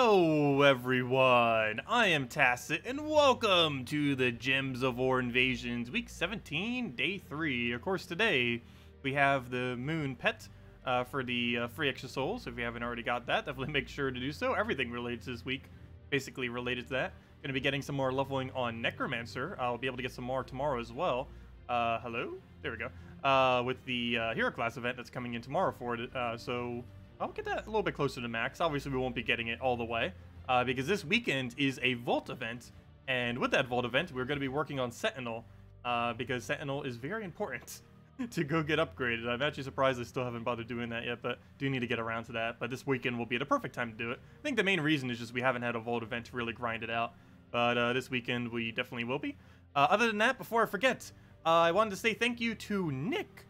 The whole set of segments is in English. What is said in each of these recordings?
Hello everyone, I am Tacet and welcome to the Gems of War Invasions Week 17, Day 3. Of course today we have the Moon Pet for the free extra souls. If you haven't already got that, definitely make sure to do so. Everything related to this week, basically related to that. Going to be getting some more leveling on Necromancer. I'll be able to get some more tomorrow as well. Hello? There we go. With the hero class event that's coming in tomorrow for it. So I'll get that a little bit closer to max. Obviously, we won't be getting it all the way because this weekend is a Vault event. And with that Vault event, we're going to be working on Sentinel because Sentinel is very important to go get upgraded. I'm actually surprised I still haven't bothered doing that yet, but do need to get around to that. But this weekend will be the perfect time to do it. I think the main reason is just we haven't had a Vault event to really grind it out. But this weekend, we definitely will be. Other than that, before I forget, I wanted to say thank you to Nick.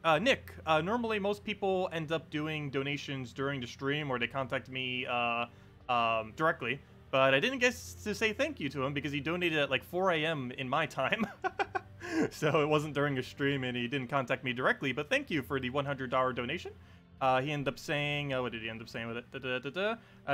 Normally most people end up doing donations during the stream or they contact me directly. But I didn't get to say thank you to him because he donated at like 4 a.m. in my time. So it wasn't during a stream and he didn't contact me directly. But thank you for the $100 donation. He ended up saying, what did he end up saying with it?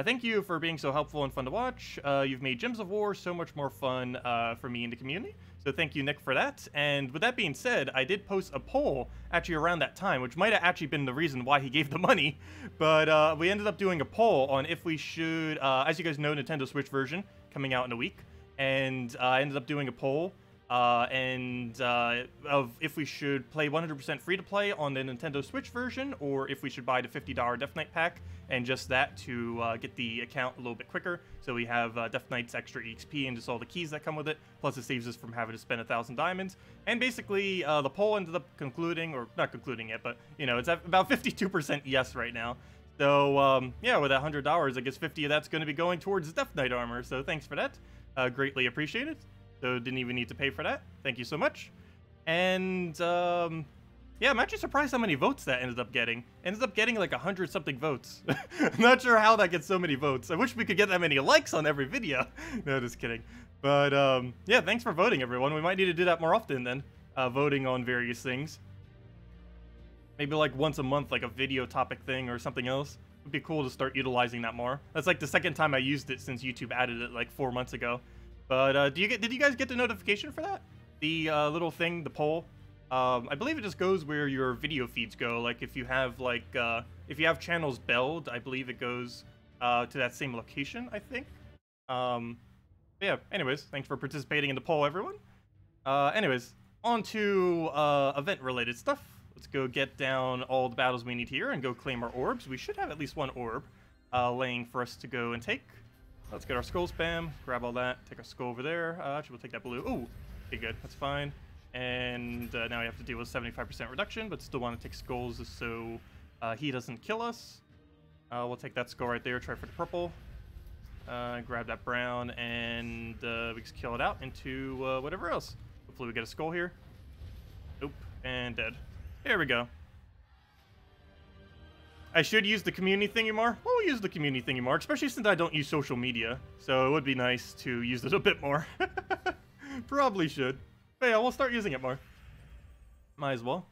Thank you for being so helpful and fun to watch. You've made Gems of War so much more fun for me and the community. So thank you, Nick, for that. And with that being said, I did post a poll actually around that time, which might have actually been the reason why he gave the money. But we ended up doing a poll on if we should, as you guys know, Nintendo Switch version coming out in a week. And I ended up doing a poll of if we should play 100% free-to-play on the Nintendo Switch version, or if we should buy the $50 Death Knight pack, and just that to get the account a little bit quicker, so we have Death Knight's extra EXP and just all the keys that come with it, plus it saves us from having to spend 1,000 diamonds. And basically, the poll ended up concluding, or not concluding yet, but, you know, it's at about 52% yes right now. So, yeah, with $100, I guess 50 of that's going to be going towards Death Knight armor, so thanks for that. Greatly appreciated. So didn't even need to pay for that. Thank you so much. And yeah, I'm actually surprised how many votes that ended up getting. Ended up getting like 100-something votes. I'm not sure how that gets so many votes. I wish we could get that many likes on every video. No, just kidding. But yeah, thanks for voting, everyone. We might need to do that more often then, voting on various things. Maybe like once a month, like a video topic thing or something else. Would be cool to start utilizing that more. That's like the second time I used it since YouTube added it like 4 months ago. But did you guys get the notification for that? The little thing, the poll. I believe it just goes where your video feeds go. Like if you have like if you have channels belled, I believe it goes to that same location, I think. Yeah. Anyways, thanks for participating in the poll, everyone. Anyways, on to event-related stuff. Let's go get down all the battles we need here and go claim our orbs. We should have at least one orb laying for us to go and take. Let's get our skull spam, grab all that, take our skull over there. Actually, we'll take that blue. Ooh, okay, good, that's fine. And now we have to deal with 75% reduction, but still want to take skulls so he doesn't kill us. We'll take that skull right there, try for the purple. Grab that brown, and we just kill it out into whatever else. Hopefully we get a skull here. Nope, and dead. There we go. I should use the community thingy more. We'll use the community thingy more, especially since I don't use social media. So it would be nice to use it a bit more. Probably should. But yeah, we'll start using it more. Might as well.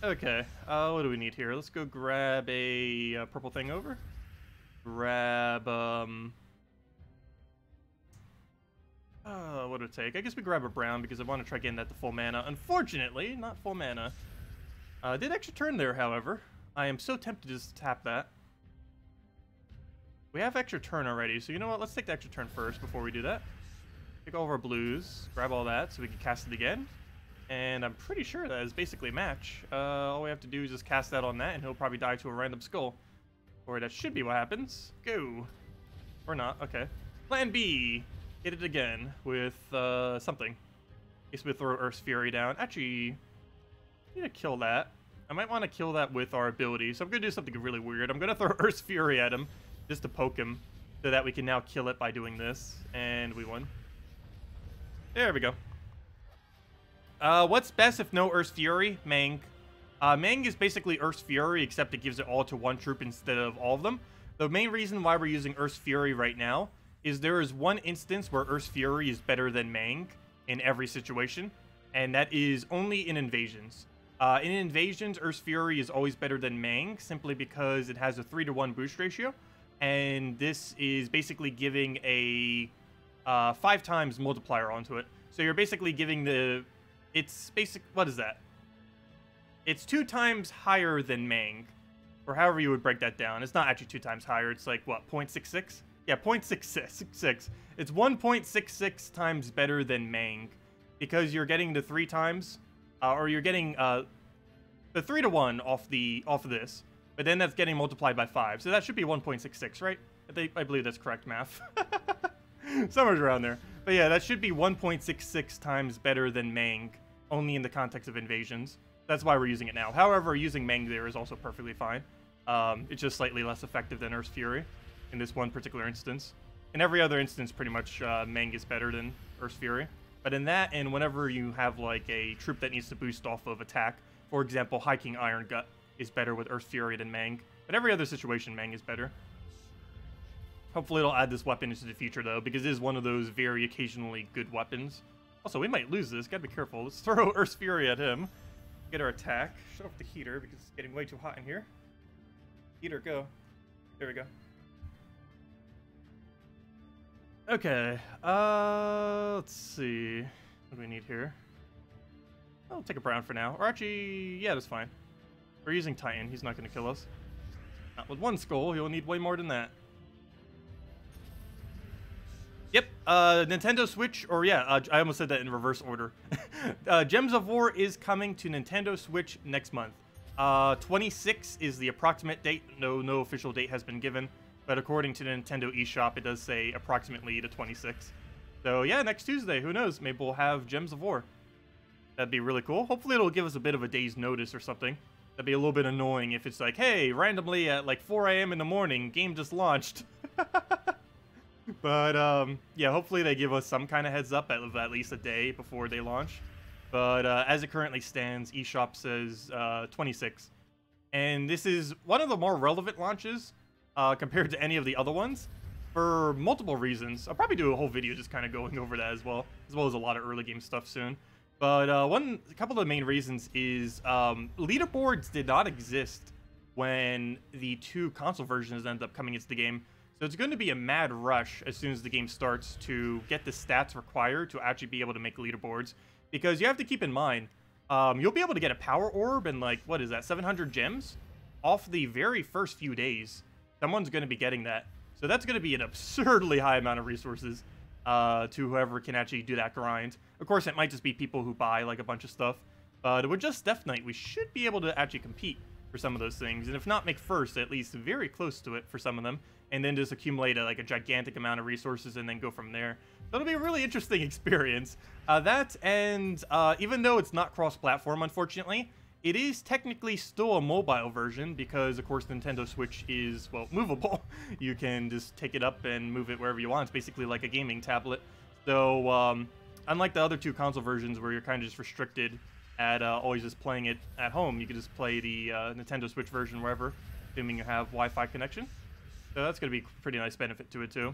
Okay, what do we need here? Let's go grab a purple thing over. Grab, what do it take? I guess we grab a brown because I want to try getting that to full mana. Unfortunately, not full mana. Did extra turn there, however. I am so tempted to just tap that. We have extra turn already, so you know what? Let's take the extra turn first before we do that. Take all of our blues, grab all that so we can cast it again. And I'm pretty sure that is basically a match. All we have to do is just cast that on that, and he'll probably die to a random skull. Or that should be what happens. Go. Or not. Okay. Plan B. Hit it again with something. I guess we throw Earth's Fury down. Actually, I need to kill that. I might want to kill that with our ability, so I'm going to do something really weird. I'm going to throw Earth's Fury at him, just to poke him, so that we can now kill it by doing this. And we won. There we go. What's best if no Earth's Fury? Mang. Mang is basically Earth's Fury, except it gives it all to one troop instead of all of them. The main reason why we're using Earth's Fury right now is there is one instance where Earth's Fury is better than Mang in every situation, and that is only in invasions. In Invasions, Earth's Fury is always better than Mang, simply because it has a 3-to-1 boost ratio. And this is basically giving a 5 times multiplier onto it. So you're basically giving what is that? It's 2 times higher than Mang, or however you would break that down. It's not actually 2 times higher. It's like, what, 0.66? Yeah, 0.66. It's 1.66 times better than Mang, because you're getting the 3 times, or you're getting the 3-to-1 off of this, but then that's getting multiplied by 5. So that should be 1.66, right? I believe that's correct math. Somewhere around there. But yeah, that should be 1.66 times better than Mang, only in the context of Invasions. That's why we're using it now. However, using Mang there is also perfectly fine. It's just slightly less effective than Earth's Fury in this one particular instance. In every other instance, pretty much Mang is better than Earth's Fury. But in that, and whenever you have like a troop that needs to boost off of attack, for example, Hiking Iron Gut is better with Earth's Fury than Mang. But every other situation, Mang is better. Hopefully it'll add this weapon into the future though, because it is one of those very occasionally good weapons. Also, we might lose this, gotta be careful. Let's throw Earth's Fury at him. Get our attack. Shut off the heater because it's getting way too hot in here. Heater, go. There we go. Okay, let's see. What do we need here? I'll take a brown for now. Or actually, yeah, that's fine. We're using Titan. He's not going to kill us. Not with 1 skull. He'll need way more than that. Yep, Nintendo Switch, or yeah, I almost said that in reverse order. Gems of War is coming to Nintendo Switch next month. 26 is the approximate date. No official date has been given. But according to the Nintendo eShop, it does say approximately the 26th. So yeah, next Tuesday, who knows? Maybe we'll have Gems of War. That'd be really cool. Hopefully it'll give us a bit of a day's notice or something. That'd be a little bit annoying if it's like, hey, randomly at like 4 a.m. in the morning, game just launched. But yeah, hopefully they give us some kind of heads up at least a day before they launch. But as it currently stands, eShop says 26. And this is one of the more relevant launches compared to any of the other ones, for multiple reasons. I'll probably do a whole video just kind of going over that as well as a lot of early game stuff soon. But a couple of the main reasons is leaderboards did not exist when the 2 console versions ended up coming into the game. So it's going to be a mad rush as soon as the game starts to get the stats required to actually be able to make leaderboards. Because you have to keep in mind, you'll be able to get a power orb and like, what is that, 700 gems off the very first few days. Someone's going to be getting that. So that's going to be an absurdly high amount of resources to whoever can actually do that grind. Of course, it might just be people who buy like a bunch of stuff. But with just Death Knight, we should be able to actually compete for some of those things. And if not make first, at least very close to it for some of them. And then just accumulate like a gigantic amount of resources and then go from there. So it'll be a really interesting experience. That and even though it's not cross-platform, unfortunately, it is technically still a mobile version because, of course, Nintendo Switch is, well, movable. You can just take it up and move it wherever you want. It's basically like a gaming tablet. So, unlike the other 2 console versions where you're kind of just restricted at always just playing it at home, you can just play the Nintendo Switch version wherever, assuming you have Wi-Fi connection. So that's going to be a pretty nice benefit to it, too.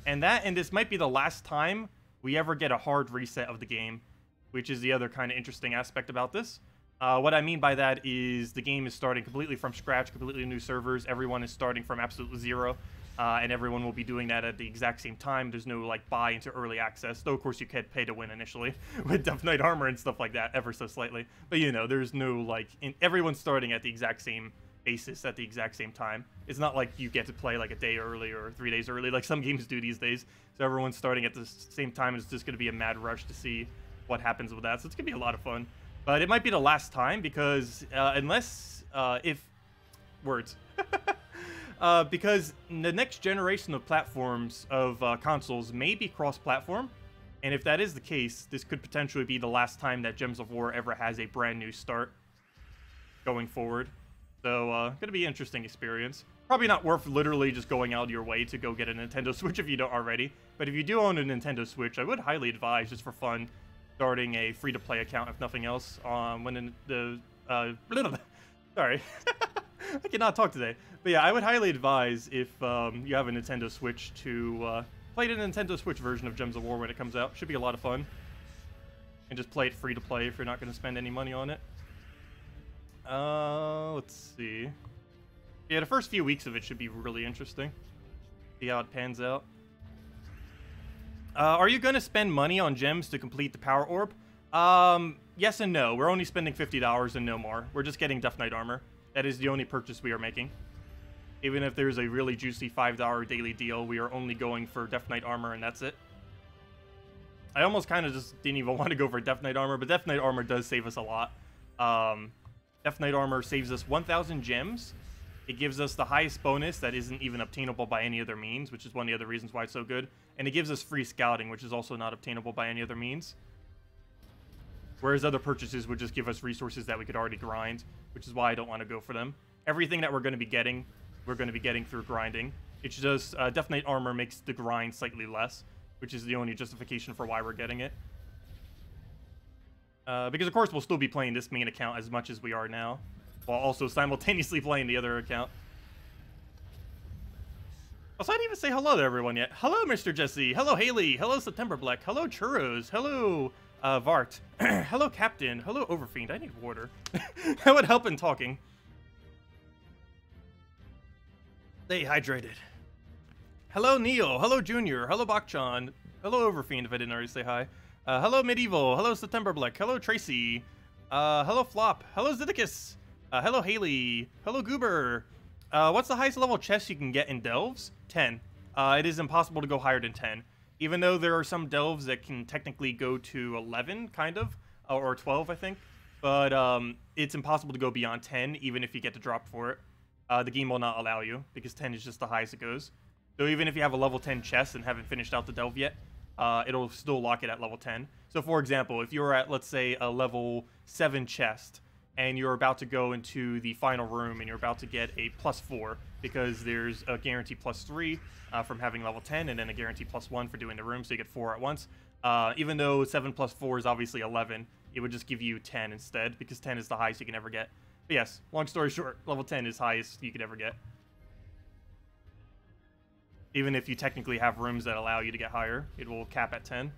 And this might be the last time we ever get a hard reset of the game, which is the other kind of interesting aspect about this. What I mean by that is the game is starting completely from scratch, completely new servers. Everyone is starting from absolute 0, and everyone will be doing that at the exact same time. There's no, like, buy into early access, though, of course, you can pay to win initially with Death Knight armor and stuff like that, ever so slightly. But, you know, there's no, like, everyone's starting at the exact same basis at the exact same time. It's not like you get to play, like, a day early or 3 days early, like some games do these days. So everyone's starting at the same time, and it's just going to be a mad rush to see what happens with that. So it's going to be a lot of fun. But it might be the last time because because the next generation of platforms of consoles may be cross-platform, and if that is the case, this could potentially be the last time that Gems of War ever has a brand new start going forward. So, gonna be an interesting experience. Probably not worth literally just going out of your way to go get a Nintendo Switch if you don't already. But if you do own a Nintendo Switch, I would highly advise, just for fun, starting a free-to-play account, if nothing else, when sorry. I cannot talk today. But yeah, I would highly advise, if you have a Nintendo Switch, to play the Nintendo Switch version of Gems of War when it comes out. Should be a lot of fun. And just play it free-to-play if you're not going to spend any money on it. Let's see. Yeah, the first few weeks of it should be really interesting. See how it pans out. Are you going to spend money on gems to complete the power orb? Yes and no. We're only spending $50 and no more. We're just getting Death Knight armor. That is the only purchase we are making. Even if there's a really juicy $5 daily deal, we are only going for Death Knight armor and that's it. I almost kind of just didn't even want to go for Death Knight armor, but Death Knight armor does save us a lot. Death Knight armor saves us 1,000 gems. It gives us the highest bonus that isn't even obtainable by any other means, which is one of the other reasons why it's so good. And it gives us free scouting, which is also not obtainable by any other means. Whereas other purchases would just give us resources that we could already grind, which is why I don't want to go for them. Everything that we're going to be getting through grinding. It's just Death Knight armor makes the grind slightly less, which is the only justification for why we're getting it. Because of course we'll still be playing this main account as much as we are now, while also simultaneously playing the other account. Also, I didn't even say hello to everyone yet. Hello, Mr. Jesse. Hello, Haley. Hello, September Black. Hello, Churros. Hello, Vart. Hello, Captain. Hello, Overfiend. I need water. That would help in talking. Stay hydrated. Hello, Neil. Hello, Junior. Hello, Bakchan. Hello, Overfiend, if I didn't already say hi. Hello, Medieval. Hello, September Black. Hello, Tracy. Hello, Flop. Hello, Zeddicus. Hello, Haley. Hello, Goober. What's the highest level chest you can get in delves? 10. It is impossible to go higher than 10. Even though there are some delves that can technically go to 11, kind of. Or 12, I think. But it's impossible to go beyond 10, even if you get the drop for it. The game will not allow you, because 10 is just the highest it goes. So even if you have a level 10 chest and haven't finished out the delve yet, it'll still lock it at level 10. So for example, if you're at, let's say, a level 7 chest, and you're about to go into the final room, and you're about to get a +4, because there's a guarantee +3 from having level 10, and then a guarantee +1 for doing the room, so you get 4 at once. Even though 7 + 4 is obviously 11, it would just give you 10 instead, because 10 is the highest you can ever get. But yes, long story short, level 10 is highest you could ever get. Even if you technically have rooms that allow you to get higher, it will cap at 10.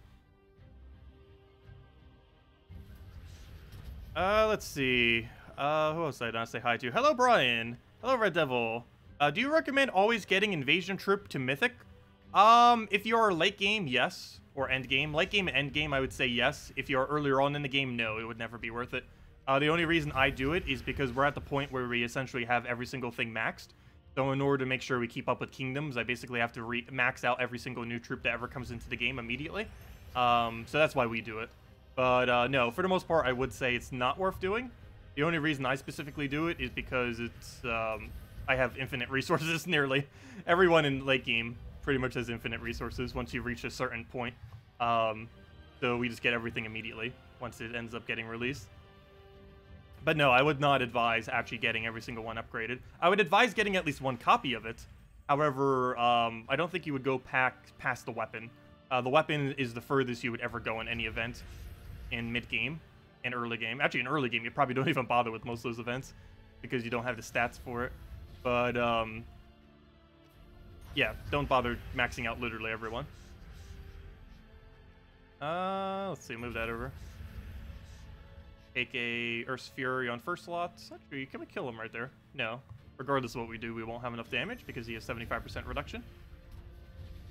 Let's see. Who else did I not say hi to? Hello, Brian. Hello, Red Devil. Do you recommend always getting Invasion Troop to Mythic? If you're late game, yes. Or end game. Late game and end game, I would say yes. If you're earlier on in the game, no. It would never be worth it. The only reason I do it is because we're at the point where we essentially have every single thing maxed. So in order to make sure we keep up with kingdoms, I basically have to max out every single new troop that ever comes into the game immediately. So that's why we do it. But no, for the most part, I would say it's not worth doing. The only reason I specifically do it is because it's I have infinite resources nearly. Everyone in late game pretty much has infinite resources once you reach a certain point. So we just get everything immediately once it ends up getting released. But no, I would not advise actually getting every single one upgraded. I would advise getting at least one copy of it. However, I don't think you would go past the weapon. The weapon is the furthest you would ever go in any event in mid-game and early game. Actually, in early game, you probably don't even bother with most of those events because you don't have the stats for it. But, yeah, don't bother maxing out literally everyone. Let's see, move that over. Take a Earth's Fury on first slot. Actually, can we kill him right there? No. Regardless of what we do, we won't have enough damage because he has 75% reduction.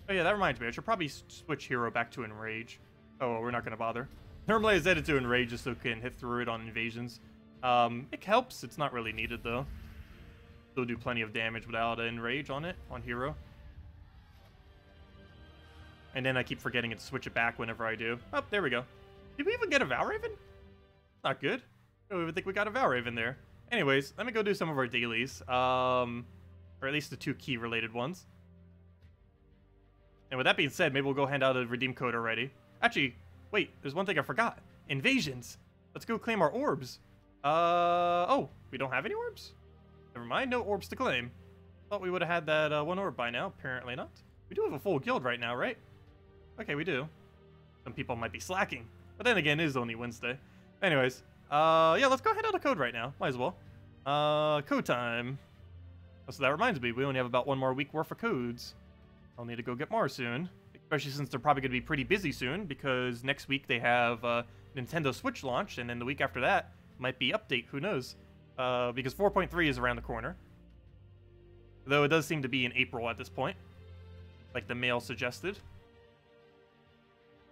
Oh yeah, that reminds me. I should probably switch hero back to Enrage. Oh, well, we're not going to bother. Normally I set it to Enrage just so it can hit through it on invasions. It helps. It's not really needed, though. Still do plenty of damage without Enrage on it, on hero. And then I keep forgetting to switch it back whenever I do. Oh, there we go. Did we even get a Valraven? Not good. I don't even think we got a Valraven there. Anyways, let me go do some of our dailies. Or at least the 2 key related ones. And with that being said, maybe we'll go hand out a redeem code already. Actually, wait, there's one thing I forgot. Invasions. Let's go claim our orbs. Oh, we don't have any orbs? Never mind, no orbs to claim. Thought we would have had that 1 orb by now. Apparently not. We do have a full guild right now, right? Okay, we do. Some people might be slacking. But then again, it is only Wednesday. Anyways, yeah, let's go hand out a code right now. Might as well. Code time. Oh, so that reminds me, we only have about 1 more week worth of codes. I'll need to go get more soon. Especially since they're probably going to be pretty busy soon, because next week they have Nintendo Switch launch, and then the week after that might be update, who knows. because 4.3 is around the corner. Though it does seem to be in April at this point, like the mail suggested.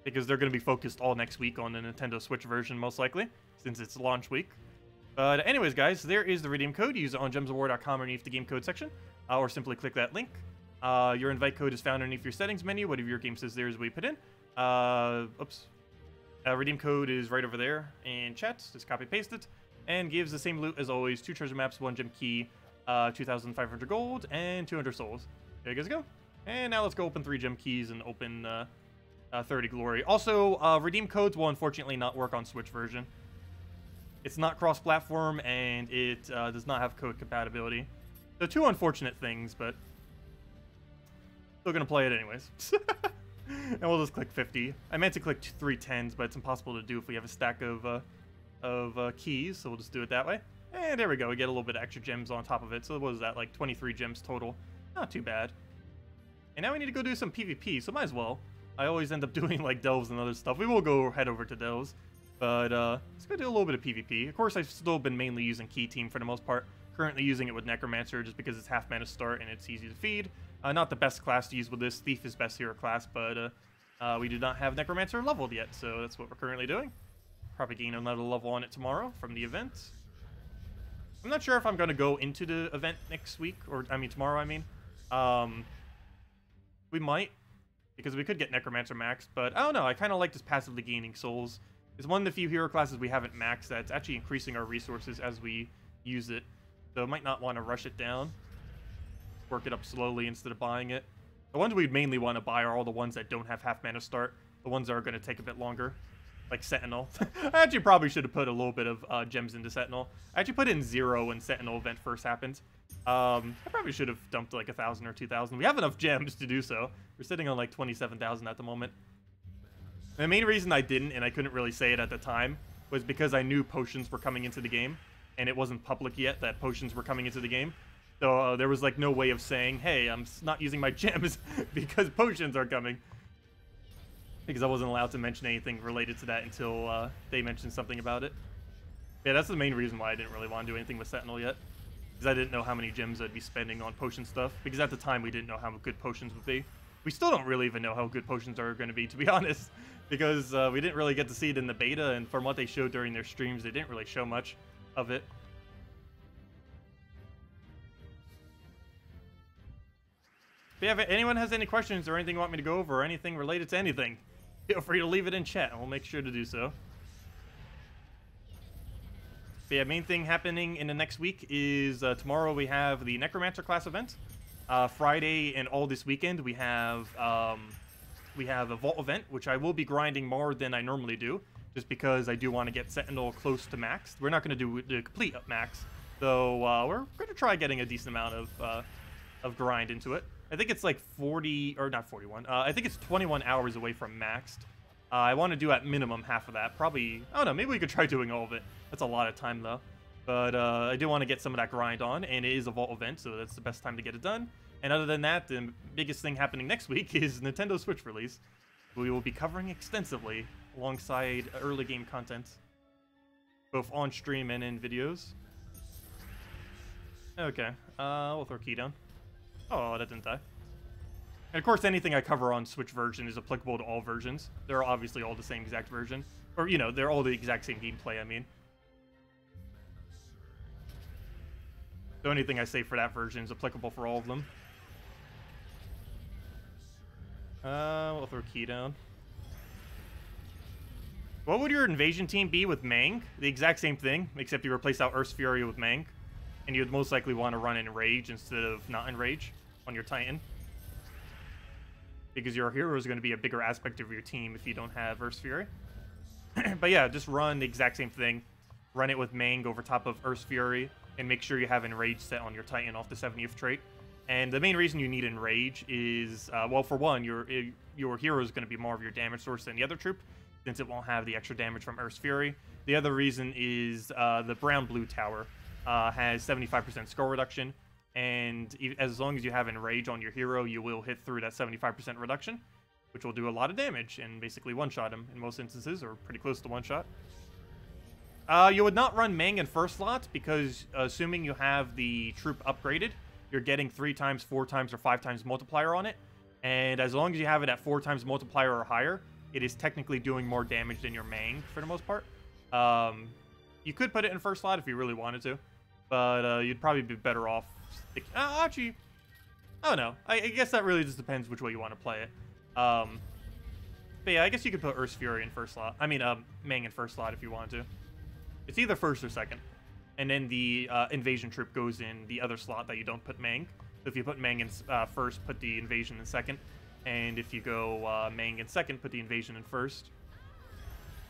Because they're going to be focused all next week on the Nintendo Switch version, most likely, since it's launch week. But anyways, guys, there is the redeem code. Use it on gemsofwar.com underneath the game code section, or simply click that link. Your invite code is found underneath your settings menu. Whatever your game says there is what you put in. Redeem code is right over there in chat. Just copy paste it. And gives the same loot as always. 2 treasure maps, 1 gem key, 2,500 gold, and 200 souls. There you guys go. And now let's go open 3 gem keys and open 30 glory. Also, redeem codes will unfortunately not work on Switch version. It's not cross-platform, and it does not have code compatibility. So 2 unfortunate things, but still gonna play it anyways. And we'll just click 50. I meant to click 3 10s, but it's impossible to do if we have a stack of keys, so we'll just do it that way. And there we go, we get a little bit of extra gems on top of it. So what was that, like 23 gems total? Not too bad. And now we need to go do some PvP, so might as well. I always end up doing like delves and other stuff. We will go head over to delves, but let's go do a little bit of PvP. Of course, I've still been mainly using Key Team for the most part. Currently using it with Necromancer just because it's half mana start and it's easy to feed. Not the best class to use with this. Thief is best hero class, but we do not have Necromancer leveled yet, so that's what we're currently doing. Probably gain another level on it tomorrow from the event. I'm not sure if I'm going to go into the event next week, or I mean tomorrow, I mean. We might, because we could get Necromancer maxed, but I don't know. I kind of like just passively gaining souls. It's one of the few hero classes we haven't maxed that's actually increasing our resources as we use it. So I might not want to rush it down. Work it up slowly instead of buying it. The ones we'd mainly want to buy are all the ones that don't have half mana start. The ones that are going to take a bit longer. Like Sentinel. I actually probably should have put a little bit of gems into Sentinel. I actually put in 0 when Sentinel event first happened. I probably should have dumped like 1,000 or 2,000. We have enough gems to do so. We're sitting on like 27,000 at the moment. And the main reason I didn't, and I couldn't really say it at the time, was because I knew potions were coming into the game. And it wasn't public yet that potions were coming into the game. So there was like no way of saying, hey, I'm not using my gems because potions are coming. Because I wasn't allowed to mention anything related to that until they mentioned something about it. Yeah, that's the main reason why I didn't really want to do anything with Sentinel yet. Because I didn't know how many gems I'd be spending on potion stuff. Because at the time, we didn't know how good potions would be. We still don't really even know how good potions are going to be, to be honest. Because we didn't really get to see it in the beta, and from what they showed during their streams, they didn't really show much of it. But yeah, if anyone has any questions or anything you want me to go over or anything related to anything, feel free to leave it in chat, and we'll make sure to do so. But yeah, main thing happening in the next week is tomorrow we have the Necromancer class event. Friday and all this weekend we have a vault event, which I will be grinding more than I normally do, just because I do want to get Sentinel close to max. We're not going to do the complete max, though we're going to try getting a decent amount of grind into it. I think it's like 40, or not 41. I think it's 21 hours away from maxed. I want to do at minimum half of that. Probably, I don't know, maybe we could try doing all of it. That's a lot of time though. But I do want to get some of that grind on, and it is a vault event, so that's the best time to get it done. And other than that, the biggest thing happening next week is Nintendo Switch release. We will be covering extensively alongside early game content, both on stream and in videos. Okay, we'll throw key down. Oh, that didn't die. And of course, anything I cover on Switch version is applicable to all versions. They're obviously all the same exact version. Or, you know, they're all the exact same gameplay, I mean. So anything I say for that version is applicable for all of them. We'll throw key down. What would your invasion team be with Mang? The exact same thing, except you replace out Earth's Fury with Mang. And you'd most likely want to run Enrage instead of not Enrage on your Titan. Because your hero is going to be a bigger aspect of your team if you don't have Earth's Fury. But yeah, just run the exact same thing. Run it with Mang over top of Earth's Fury, and make sure you have Enrage set on your Titan off the 70th trait. And the main reason you need Enrage is, well, for one, your hero is going to be more of your damage source than the other troop, since it won't have the extra damage from Earth's Fury. The other reason is the brown-blue tower has 75% score reduction, and as long as you have Enrage on your hero, you will hit through that 75% reduction, which will do a lot of damage and basically one-shot him in most instances, or pretty close to one-shot. You would not run Mang in first slot because assuming you have the troop upgraded, you're getting 3 times, 4 times, or 5 times multiplier on it. And as long as you have it at 4 times multiplier or higher, it is technically doing more damage than your Mang for the most part. You could put it in first slot if you really wanted to, but you'd probably be better off actually, I don't know. I guess that really just depends which way you want to play it. But yeah, I guess you could put Earth's Fury in first slot. I mean, Mang in first slot if you wanted to. It's either first or second. And then the invasion troop goes in the other slot that you don't put Mang. So if you put Mang in first, put the invasion in second. And if you go Mang in second, put the invasion in first.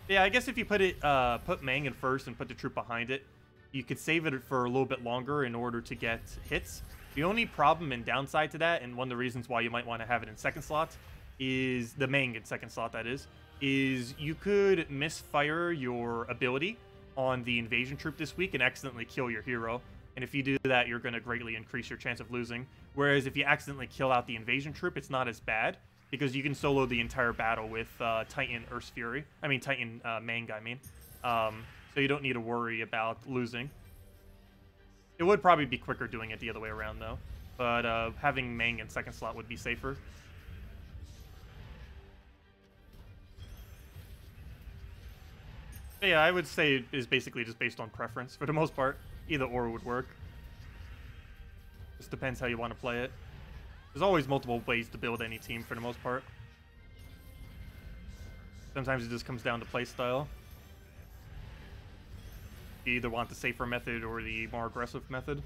Yeah, I guess if you put Mang in first and put the troop behind it, you could save it for a little bit longer in order to get hits. The only problem and downside to that, and one of the reasons why you might want to have it in second slot, is the Mang in second slot, that is you could misfire your ability on the invasion troop this week and accidentally kill your hero. And if you do that, you're going to greatly increase your chance of losing. Whereas if you accidentally kill out the invasion troop, it's not as bad, because you can solo the entire battle with Titan Earth's Fury. I mean, Titan Mang, I mean. So you don't need to worry about losing. It would probably be quicker doing it the other way around, though. But having Mang in second slot would be safer. But yeah, I would say it is basically just based on preference for the most part. Either or would work. Just depends how you want to play it. There's always multiple ways to build any team for the most part. Sometimes it just comes down to playstyle. You either want the safer method or the more aggressive method.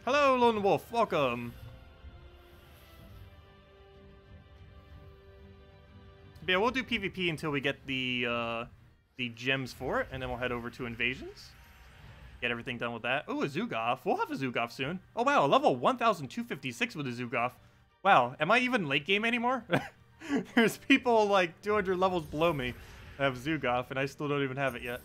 Hello, Lone Wolf. Welcome. But yeah, we'll do PvP until we get the gems for it, and then we'll head over to invasions. Get everything done with that. Oh, a Zu'Goth. We'll have a Zu'Goth soon. Oh, wow. Level 1,256 with a Zu'Goth. Wow. Am I even late game anymore? There's people like 200 levels below me that have Zu'Goth, and I still don't even have it yet.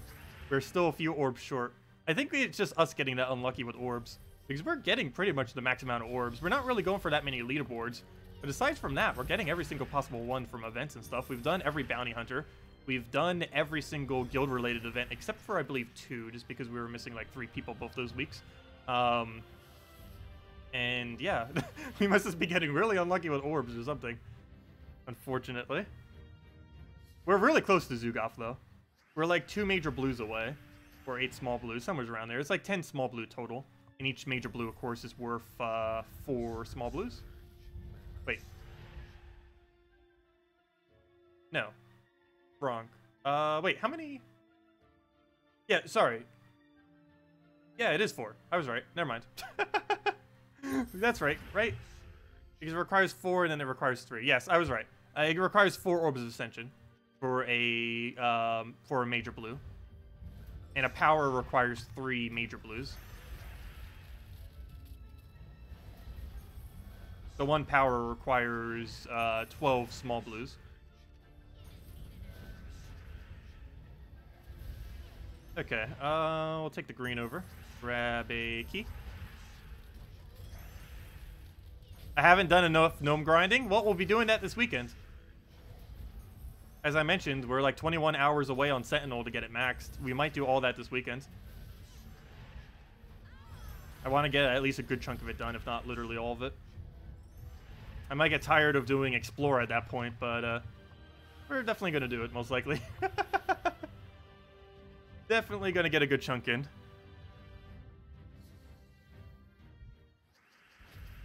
We're still a few orbs short. I think it's just us getting that unlucky with orbs, because we're getting pretty much the max amount of orbs. We're not really going for that many leaderboards. But aside from that, we're getting every single possible one from events and stuff. We've done every bounty hunter. We've done every single guild-related event, except for, I believe, 2, just because we were missing, like, 3 people both those weeks. And, yeah, we must just be getting really unlucky with orbs or something, unfortunately. We're really close to Zu'Goth, though. We're, like, 2 major blues away, or 8 small blues, somewhere around there. It's, like, 10 small blue total, and each major blue, of course, is worth 4 small blues. Wait. No. Wrong. Wait, how many? Yeah, sorry. Yeah, it is 4. I was right. Never mind. That's right, right? Because it requires 4 and then it requires 3. Yes, I was right. It requires 4 orbs of ascension for a major blue. And a power requires 3 major blues. The 1 power requires 12 small blues. Okay, we'll take the green over. Grab a key. I haven't done enough gnome grinding. Well, we'll be doing that this weekend. As I mentioned, we're like 21 hours away on Sentinel to get it maxed. We might do all that this weekend. I want to get at least a good chunk of it done, if not literally all of it. I might get tired of doing Explore at that point, but we're definitely going to do it, most likely. Definitely going to get a good chunk in.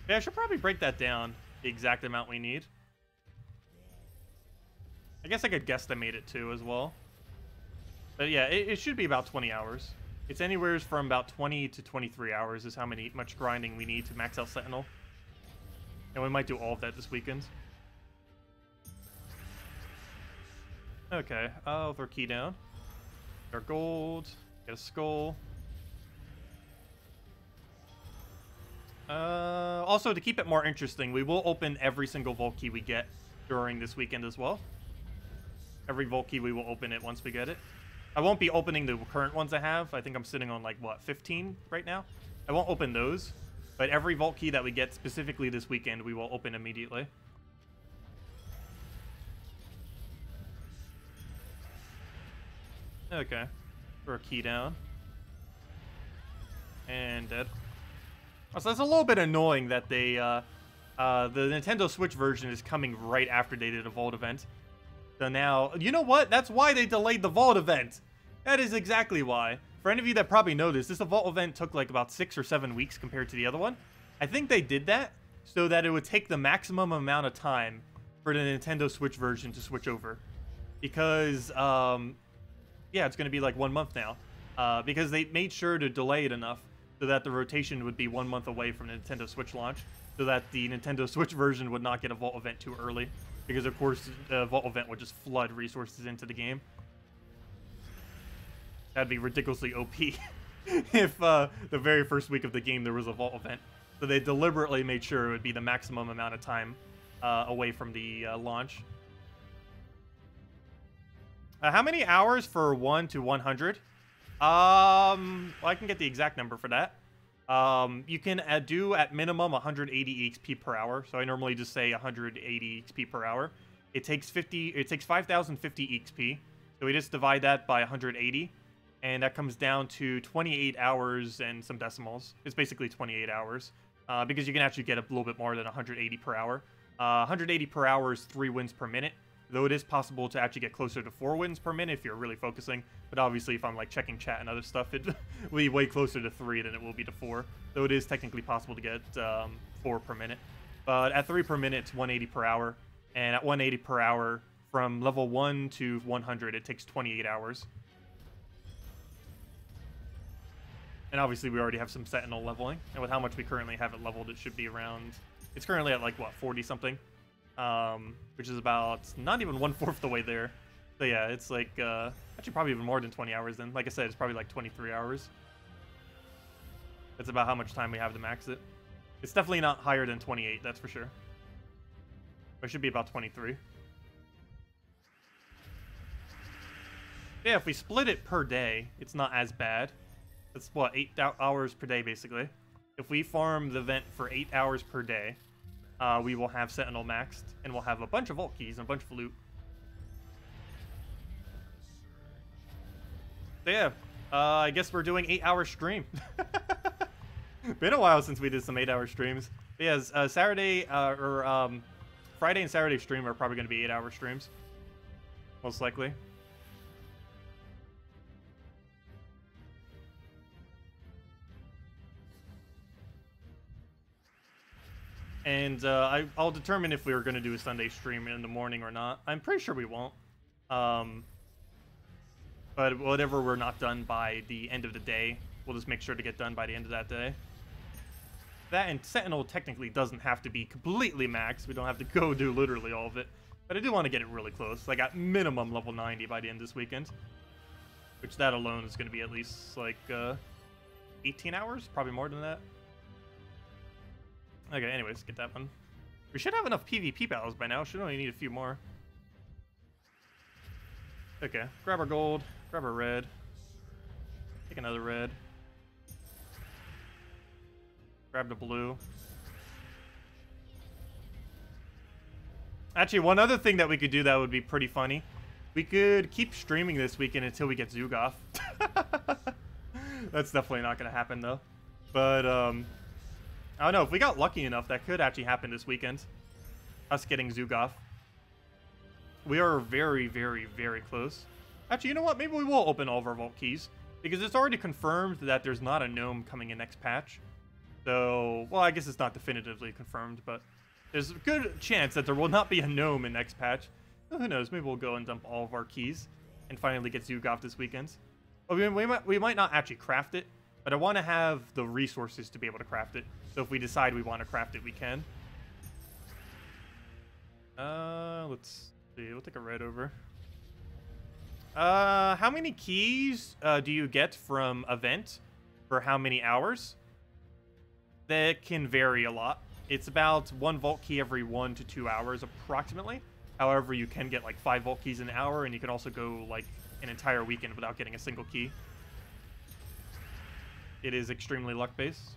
Yeah, I should probably break that down, the exact amount we need. I guess I could guesstimate it too as well. But yeah, it should be about 20 hours. It's anywhere from about 20 to 23 hours is how much grinding we need to max out Sentinel. And we might do all of that this weekend. Okay, I'll throw key down. Get our gold. Get a skull. Also, to keep it more interesting, we will open every single vault key we get during this weekend as well. Every vault key, we will open it once we get it. I won't be opening the current ones I have. I think I'm sitting on, like, what, 15 right now? I won't open those. But every vault key that we get specifically this weekend, we will open immediately. Okay. Throw a key down. And dead. So that's a little bit annoying that they, the Nintendo Switch version is coming right after they did a Vault event. So now, you know what? That's why they delayed the Vault event. That is exactly why. For any of you that probably know this Vault event took like about 6 or 7 weeks compared to the other one. I think they did that so that it would take the maximum amount of time for the Nintendo Switch version to switch over. Because, yeah, it's going to be like 1 month now. Because they made sure to delay it enough so that the rotation would be 1 month away from the Nintendo Switch launch, so that the Nintendo Switch version would not get a Vault event too early. Because, of course, the Vault event would just flood resources into the game. That'd be ridiculously OP if the very first week of the game there was a Vault event. So they deliberately made sure it would be the maximum amount of time away from the launch. How many hours for 1 to 100? Well, I can get the exact number for that. You can do at minimum 180 EXP per hour. So I normally just say 180 EXP per hour. It takes 5,050 EXP. So we just divide that by 180, and that comes down to 28 hours and some decimals. It's basically 28 hours, because you can actually get a little bit more than 180 per hour. 180 per hour is 3 wins per minute. Though it is possible to actually get closer to 4 wins per minute if you're really focusing. But obviously, if I'm like checking chat and other stuff, it will be way closer to 3 than it will be to 4. Though it is technically possible to get 4 per minute. But at 3 per minute, it's 180 per hour. And at 180 per hour, from level 1 to 100, it takes 28 hours. And obviously, we already have some Sentinel leveling. And with how much we currently have it leveled, it should be around... It's currently at like, what, 40-something? Which is about not even 1/4 the way there. So yeah, it's like, actually probably even more than 20 hours then. Like I said, it's probably like 23 hours. That's about how much time we have to max it. It's definitely not higher than 28, that's for sure. It should be about 23. Yeah, if we split it per day, it's not as bad. That's what, 8 hours per day, basically. If we farm the event for 8 hours per day, we will have Sentinel maxed, and we'll have a bunch of vault keys and a bunch of loot. So yeah, I guess we're doing 8-hour stream. Been a while since we did some 8-hour streams. But yeah, Saturday, Friday and Saturday stream are probably going to be 8-hour streams. Most likely. And I'll determine if we were going to do a Sunday stream in the morning or not. I'm pretty sure we won't. But whatever we're not done by the end of the day, we'll just make sure to get done by the end of that day. That and Sentinel technically doesn't have to be completely maxed. We don't have to go do literally all of it. But I do want to get it really close. Like at minimum level 90 by the end of this weekend. Which that alone is going to be at least like 18 hours? Probably more than that. Okay, anyways, get that one. We should have enough PvP battles by now. Should only need a few more. Okay, grab our gold, grab our red. Take another red. Grab the blue. Actually, one other thing that we could do that would be pretty funny. We could keep streaming this weekend until we get Zu'Goth. That's definitely not going to happen, though. But, I don't know, if we got lucky enough, that could actually happen this weekend. Us getting Zu'Goth. We are very, very, very close. Actually, you know what? Maybe we will open all of our vault keys. Because it's already confirmed that there's not a gnome coming in next patch. So, well, I guess it's not definitively confirmed, but there's a good chance that there will not be a gnome in next patch. So who knows? Maybe we'll go and dump all of our keys and finally get Zu'Goth this weekend. Well, we might not actually craft it, but I want to have the resources to be able to craft it. So if we decide we want to craft it, we can. Let's see. We'll take a red over. How many keys do you get from event for how many hours? That can vary a lot. It's about 1 vault key every 1 to 2 hours approximately. However, you can get like 5 vault keys an hour, and you can also go like an entire weekend without getting a single key. It is extremely luck-based.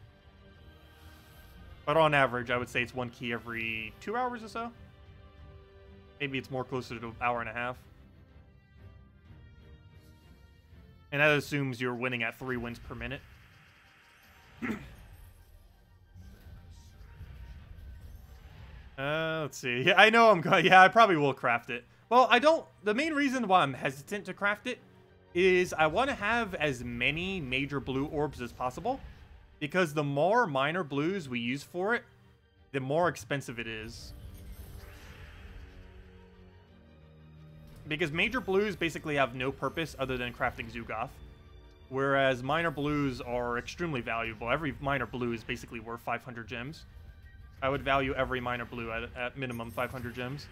But on average, I would say it's 1 key every 2 hours or so. Maybe it's more closer to an hour and a half. And that assumes you're winning at 3 wins per minute. Let's see. Yeah, I know I'm going. Yeah, I probably will craft it. Well, I don't. The main reason why I'm hesitant to craft it is I want to have as many major blue orbs as possible. Because the more minor blues we use for it, the more expensive it is. Because major blues basically have no purpose other than crafting Zu'Goth. Whereas minor blues are extremely valuable. Every minor blue is basically worth 500 gems. I would value every minor blue at minimum 500 gems.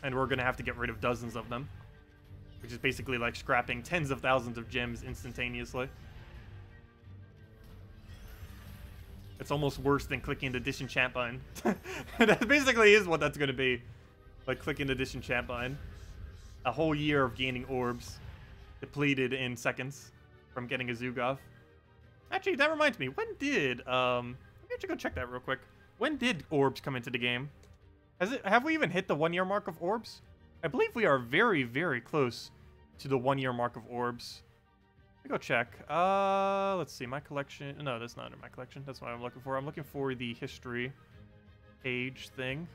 And we're going to have to get rid of dozens of them. Which is basically like scrapping tens of thousands of gems instantaneously. It's almost worse than clicking the disenchant button. That basically is what that's going to be. Like clicking the disenchant button. A whole year of gaining orbs. Depleted in seconds from getting a Zu'Goth. Actually, that reminds me. When did... let me actually go check that real quick. When did orbs come into the game? Have we even hit the 1 year mark of orbs? I believe we are very, very close to the 1 year mark of orbs. Let me go check. Let's see. My collection... No, that's not in my collection. That's what I'm looking for. I'm looking for the history page thing.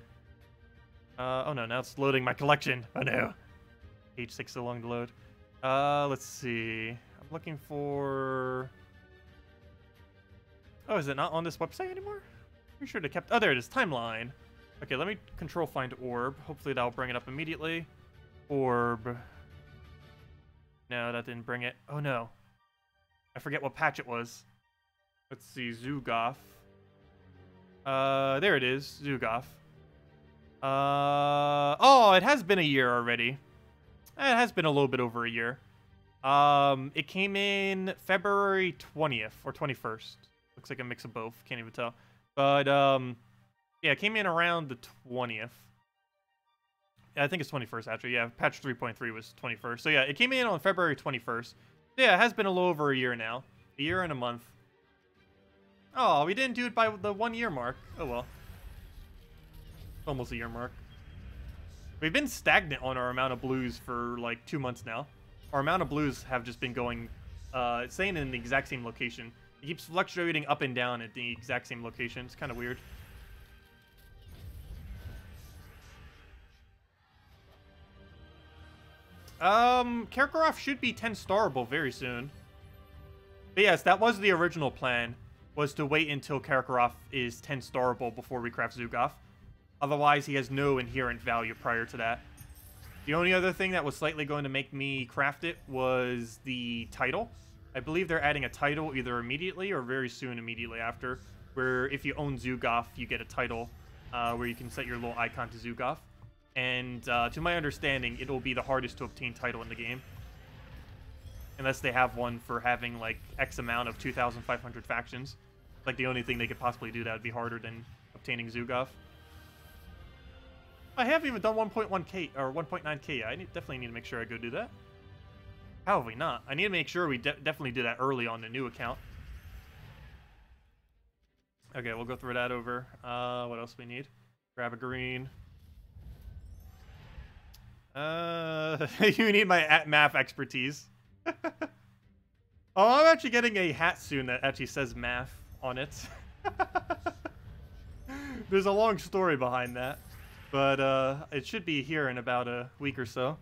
Oh no, now it's loading my collection. Oh no. Page 6 so long to load. Let's see. I'm looking for... Oh, is it not on this website anymore? Pretty sure they kept... Oh, there it is. Timeline. Okay, let me control find orb. Hopefully that'll bring it up immediately. Orb. No, that didn't bring it. Oh no. I forget what patch it was. Let's see. Zu'Goth. There it is. Zu'Goth. Oh, it has been a year already. It has been a little bit over a year. It came in February 20th or 21st. Looks like a mix of both. Can't even tell. But, yeah, it came in around the 20th. Yeah, I think it's 21st, actually. Yeah, patch 3.3 was 21st. So, yeah, it came in on February 21st. Yeah, it has been a little over a year now. A year and a month. Oh, we didn't do it by the 1 year mark. Oh, well. Almost a year mark. We've been stagnant on our amount of blues for, like, 2 months now. Our amount of blues have just been going, staying in the exact same location. It keeps fluctuating up and down at the exact same location. It's kind of weird. Karkaroff should be 10 starable very soon. But yes, that was the original plan, was to wait until Karkaroff is 10 starable before we craft Zu'Goth. Otherwise, he has no inherent value prior to that. The only other thing that was slightly going to make me craft it was the title. I believe they're adding a title either immediately or very soon immediately after, where if you own Zu'Goth, you get a title where you can set your little icon to Zu'Goth. And to my understanding, it'll be the hardest to obtain title in the game. Unless they have one for having, like, X amount of 2,500 factions. Like, the only thing they could possibly do that would be harder than obtaining Zu'Goth. I haven't even done 1.1k or 1.9k yet. I definitely need to make sure I go do that. How have we not? I need to make sure we definitely do that early on the new account. Okay, we'll go through that over. What else we need? Grab a green. You need my math expertise. Oh, I'm actually getting a hat soon that actually says math on it. There's a long story behind that. But it should be here in about a week or so.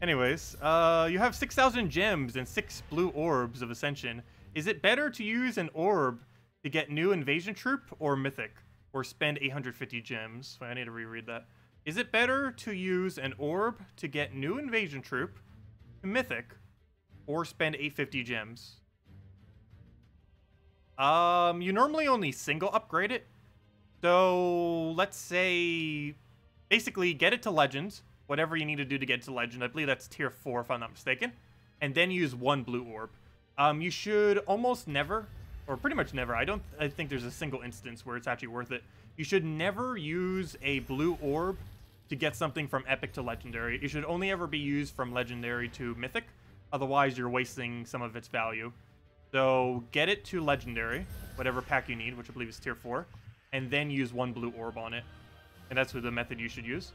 Anyways, you have 6,000 gems and 6 blue orbs of Ascension. Is it better to use an orb to get new invasion troop or mythic? Or spend 850 gems? Wait, I need to reread that. Is it better to use an orb to get new invasion troop, mythic, or spend 850 gems? You normally only single upgrade it. So, let's say, basically get it to Legends, whatever you need to do to get to Legend. I believe that's tier 4 if I'm not mistaken. And then use 1 blue orb. You should almost never, or pretty much never, I think there's a single instance where it's actually worth it. You should never use a blue orb to get something from Epic to Legendary. It should only ever be used from Legendary to Mythic. Otherwise, you're wasting some of its value. So, get it to Legendary, whatever pack you need, which I believe is tier 4. And then use 1 blue orb on it. And that's the method you should use.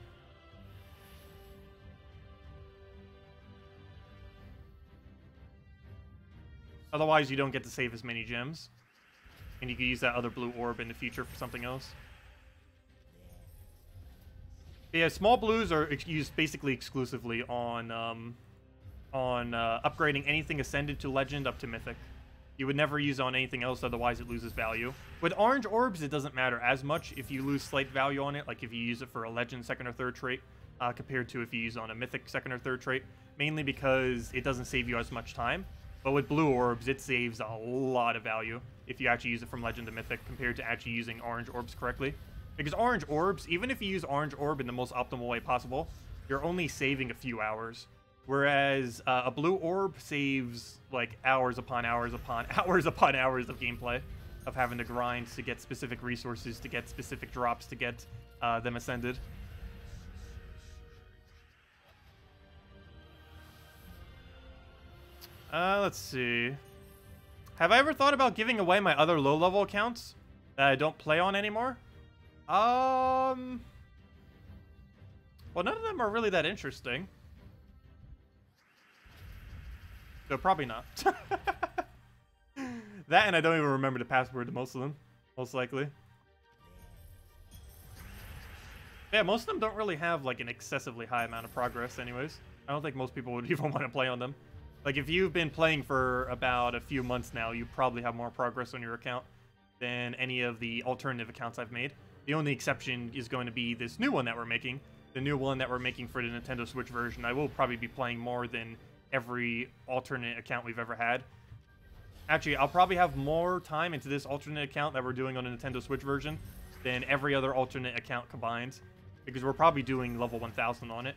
Otherwise, you don't get to save as many gems. And you can use that other blue orb in the future for something else. But yeah, small blues are used basically exclusively on upgrading anything ascended to legend up to mythic. You would never use it on anything else, otherwise it loses value. With orange orbs, it doesn't matter as much if you lose slight value on it, like if you use it for a legend second or third trait, compared to if you use it on a mythic second or third trait, mainly because it doesn't save you as much time. But with blue orbs, it saves a lot of value if you actually use it from legend to mythic compared to actually using orange orbs correctly. Because orange orbs, even if you use orange orb in the most optimal way possible, you're only saving a few hours. Whereas a blue orb saves like hours upon hours upon hours upon hours of gameplay of having to grind to get specific resources, to get specific drops, to get them ascended. Let's see. Have I ever thought about giving away my other low-level accounts that I don't play on anymore? Well, none of them are really that interesting. So probably not. That, and I don't even remember the password to most of them, most likely. Yeah, most of them don't really have like an excessively high amount of progress anyways. I don't think most people would even want to play on them. Like if you've been playing for about a few months now, you probably have more progress on your account than any of the alternative accounts I've made. The only exception is going to be this new one that we're making. The new one that we're making for the Nintendo Switch version. I will probably be playing more than every alternate account we've ever had. Actually, I'll probably have more time into this alternate account that we're doing on the Nintendo Switch version than every other alternate account combined. Because we're probably doing level 1000 on it.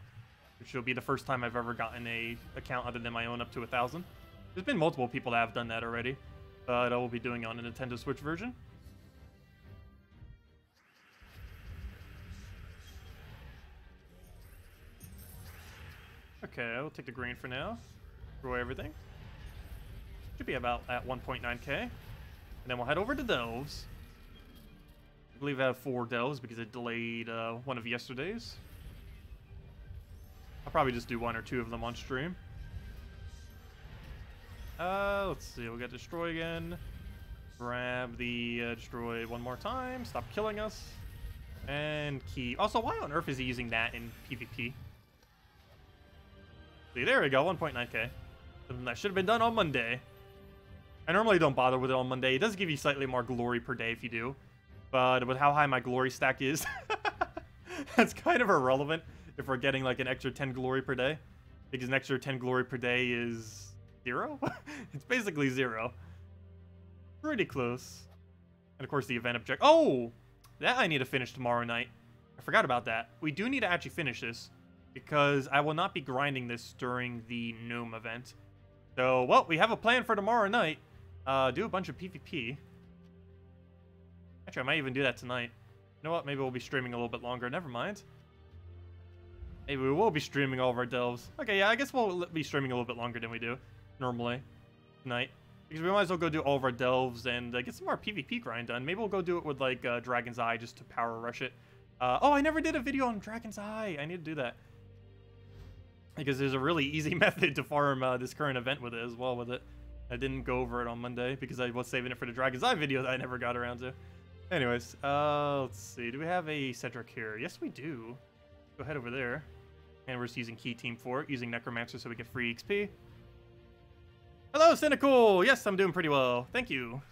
Which will be the first time I've ever gotten a account other than my own up to 1000. There's been multiple people that have done that already. But I will be doing it on the Nintendo Switch version. Okay, I'll take the green for now. Destroy everything. Should be about at 1.9k. And then we'll head over to Delves. I believe I have 4 Delves because it delayed one of yesterday's. I'll probably just do 1 or 2 of them on stream. Let's see, we'll get destroy again. Grab the destroy one more time. Stop killing us. And key. Also, why on earth is he using that in PvP? See, there we go, 1.9k. Something that should have been done on Monday. I normally don't bother with it on Monday. It does give you slightly more glory per day if you do. But with how high my glory stack is, that's kind of irrelevant if we're getting like an extra 10 glory per day. Because an extra 10 glory per day is 0? It's basically 0. Pretty close. And of course the event object. Oh! That I need to finish tomorrow night. I forgot about that. We do need to actually finish this. Because I will not be grinding this during the Gnome event. So, well, we have a plan for tomorrow night. Do a bunch of PvP. Actually, I might even do that tonight. You know what? Maybe we'll be streaming a little bit longer. Never mind. Maybe we will be streaming all of our delves. Okay, yeah, I guess we'll be streaming a little bit longer than we do normally tonight. Because we might as well go do all of our delves and get some more PvP grind done. Maybe we'll go do it with, like, Dragon's Eye just to power rush it. Oh, I never did a video on Dragon's Eye. I need to do that. Because there's a really easy method to farm this current event with it as well with it. I didn't go over it on Monday because I was saving it for the Dragon's Eye video that I never got around to. Anyways, let's see. Do we have a Cedric here? Yes, we do. Go ahead over there. And we're just using Key Team for it, using Necromancer so we get free XP. Hello, Cynical! Yes, I'm doing pretty well. Thank you.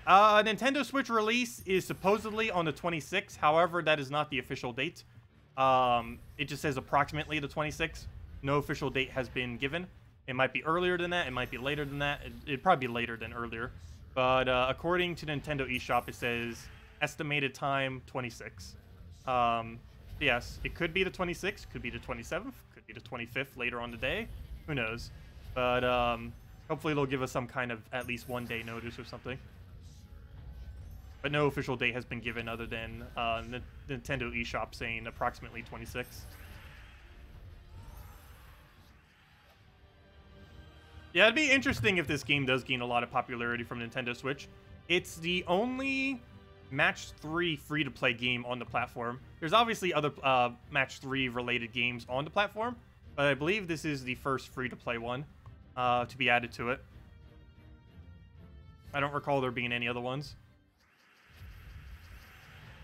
Nintendo Switch release is supposedly on the 26th. However, that is not the official date. It just says approximately the 26th. No official date has been given. It might be earlier than that. It might be later than that. It'd probably be later than earlier. But according to Nintendo eShop, it says estimated time 26. Yes, it could be the 26th, could be the 27th, could be the 25th later on the day. Who knows? But hopefully it'll give us some kind of at least 1 day notice or something. But no official date has been given other than Nintendo eShop saying approximately 26. Yeah, it'd be interesting if this game does gain a lot of popularity from Nintendo Switch. It's the only Match 3 free-to-play game on the platform. There's obviously other Match 3 related games on the platform, but I believe this is the first free-to-play one. to be added to it. I don't recall there being any other ones.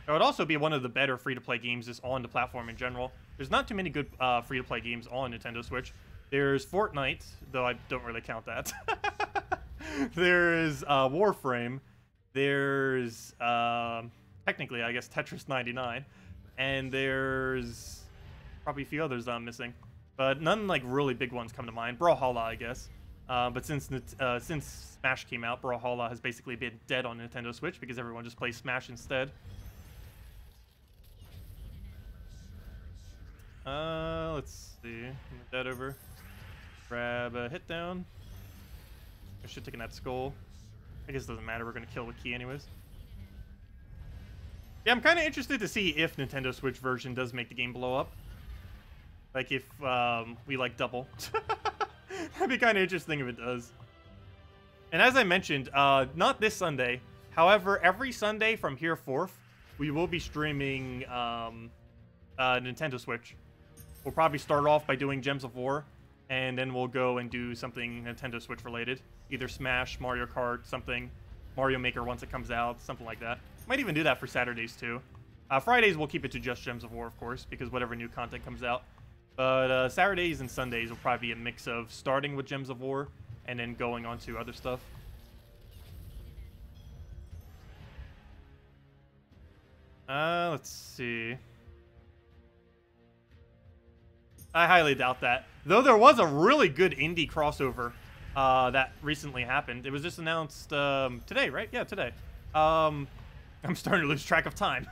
It would also be one of the better free-to-play games just on the platform in general. There's not too many good free-to-play games on Nintendo Switch. There's Fortnite, though I don't really count that. There's Warframe. There's, technically, I guess, Tetris 99. And there's probably a few others that I'm missing. But none, like, really big ones come to mind. Brawlhalla, I guess. But since Smash came out, Brawlhalla has basically been dead on Nintendo Switch because everyone just plays Smash instead. Let's see. Move that over. Grab a hit down. I should have taken that skull. I guess it doesn't matter. We're going to kill with key anyways. Yeah, I'm kind of interested to see if Nintendo Switch version does make the game blow up. Like if we like double. That'd be kind of interesting if it does. And as I mentioned, not this Sunday. However, every Sunday from here forth, we will be streaming Nintendo Switch. We'll probably start off by doing Gems of War, and then we'll go and do something Nintendo Switch related. Either Smash, Mario Kart, something. Mario Maker once it comes out, something like that. Might even do that for Saturdays too. Fridays we'll keep it to just Gems of War, of course, because whatever new content comes out. But Saturdays and Sundays will probably be a mix of starting with Gems of War and then going on to other stuff. Let's see. I highly doubt that. Though there was a really good indie crossover that recently happened. It was just announced today, right? Yeah, today. I'm starting to lose track of time.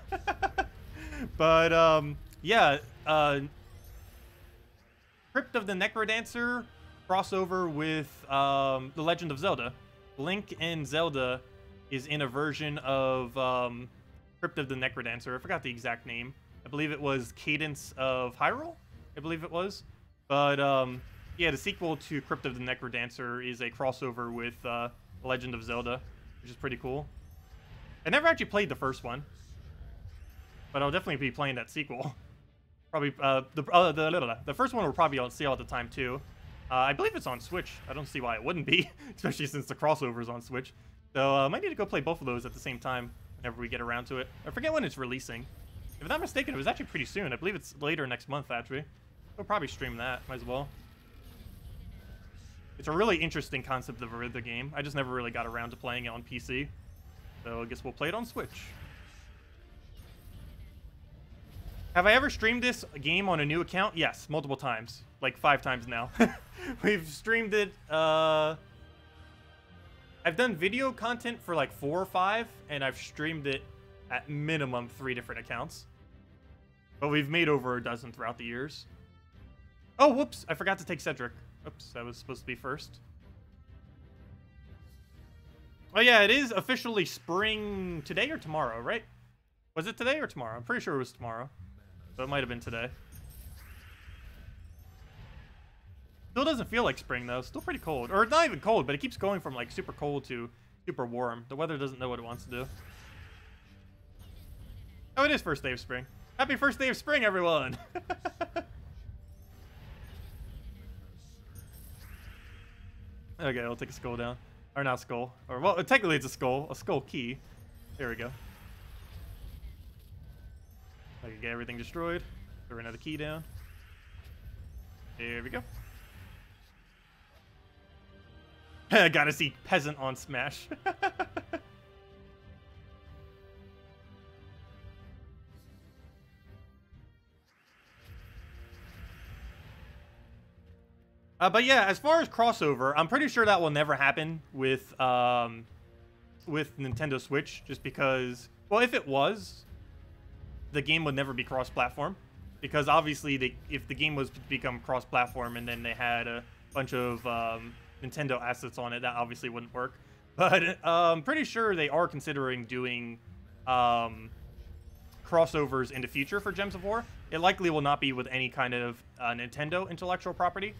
But, yeah. Crypt of the Necromancer crossover with The Legend of Zelda. Link and Zelda is in a version of Crypt of the Necromancer. I forgot the exact name. I believe it was Cadence of Hyrule? I believe it was. But, yeah, the sequel to Crypt of the Necromancer is a crossover with The Legend of Zelda, which is pretty cool. I never actually played the first one, but I'll definitely be playing that sequel. Probably, the first one we'll probably on sale at the time, too. I believe it's on Switch. I don't see why it wouldn't be, especially since the crossover is on Switch. So, I might need to go play both of those at the same time whenever we get around to it. I forget when it's releasing. If I'm not mistaken, it was actually pretty soon. I believe it's later next month, actually. We'll probably stream that. Might as well. It's a really interesting concept of the game. I just never really got around to playing it on PC. So I guess we'll play it on Switch. Have I ever streamed this game on a new account? Yes, multiple times. Like 5 times now. We've streamed it, I've done video content for like 4 or 5, and I've streamed it at minimum 3 different accounts. But we've made over a dozen throughout the years. Oh, whoops, I forgot to take Cedric. Oops, that was supposed to be first. Oh yeah, it is officially spring today or tomorrow, right? Was it today or tomorrow? I'm pretty sure it was tomorrow. So it might have been today. Still doesn't feel like spring, though. Still pretty cold. Or not even cold, but it keeps going from, like, super cold to super warm. The weather doesn't know what it wants to do. Oh, it is first day of spring. Happy first day of spring, everyone! Okay, I'll take a skull down. Or not skull. Or, well, technically it's a skull key. There we go. I can get everything destroyed. Throw another key down. There we go. Gotta see Peasant on Smash. But yeah, as far as crossover, I'm pretty sure that will never happen with Nintendo Switch, just because, well, if it was, the game would never be cross-platform, because obviously if the game was to become cross-platform and then they had a bunch of Nintendo assets on it, that obviously wouldn't work. But I'm pretty sure they are considering doing crossovers in the future for Gems of War. It likely will not be with any kind of Nintendo intellectual property.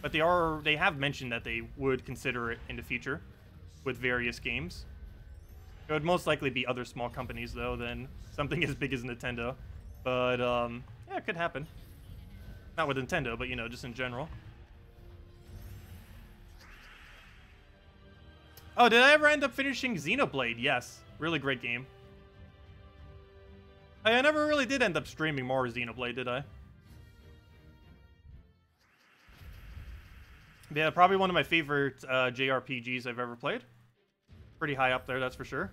But they have mentioned that they would consider it in the future with various games. It would most likely be other small companies, though, than something as big as Nintendo. But, yeah, it could happen. Not with Nintendo, but, you know, just in general. Oh, did I ever end up finishing Xenoblade? Yes. Really great game. I never really did end up streaming more Xenoblade, did I? Yeah, probably one of my favorite JRPGs I've ever played. Pretty high up there, that's for sure.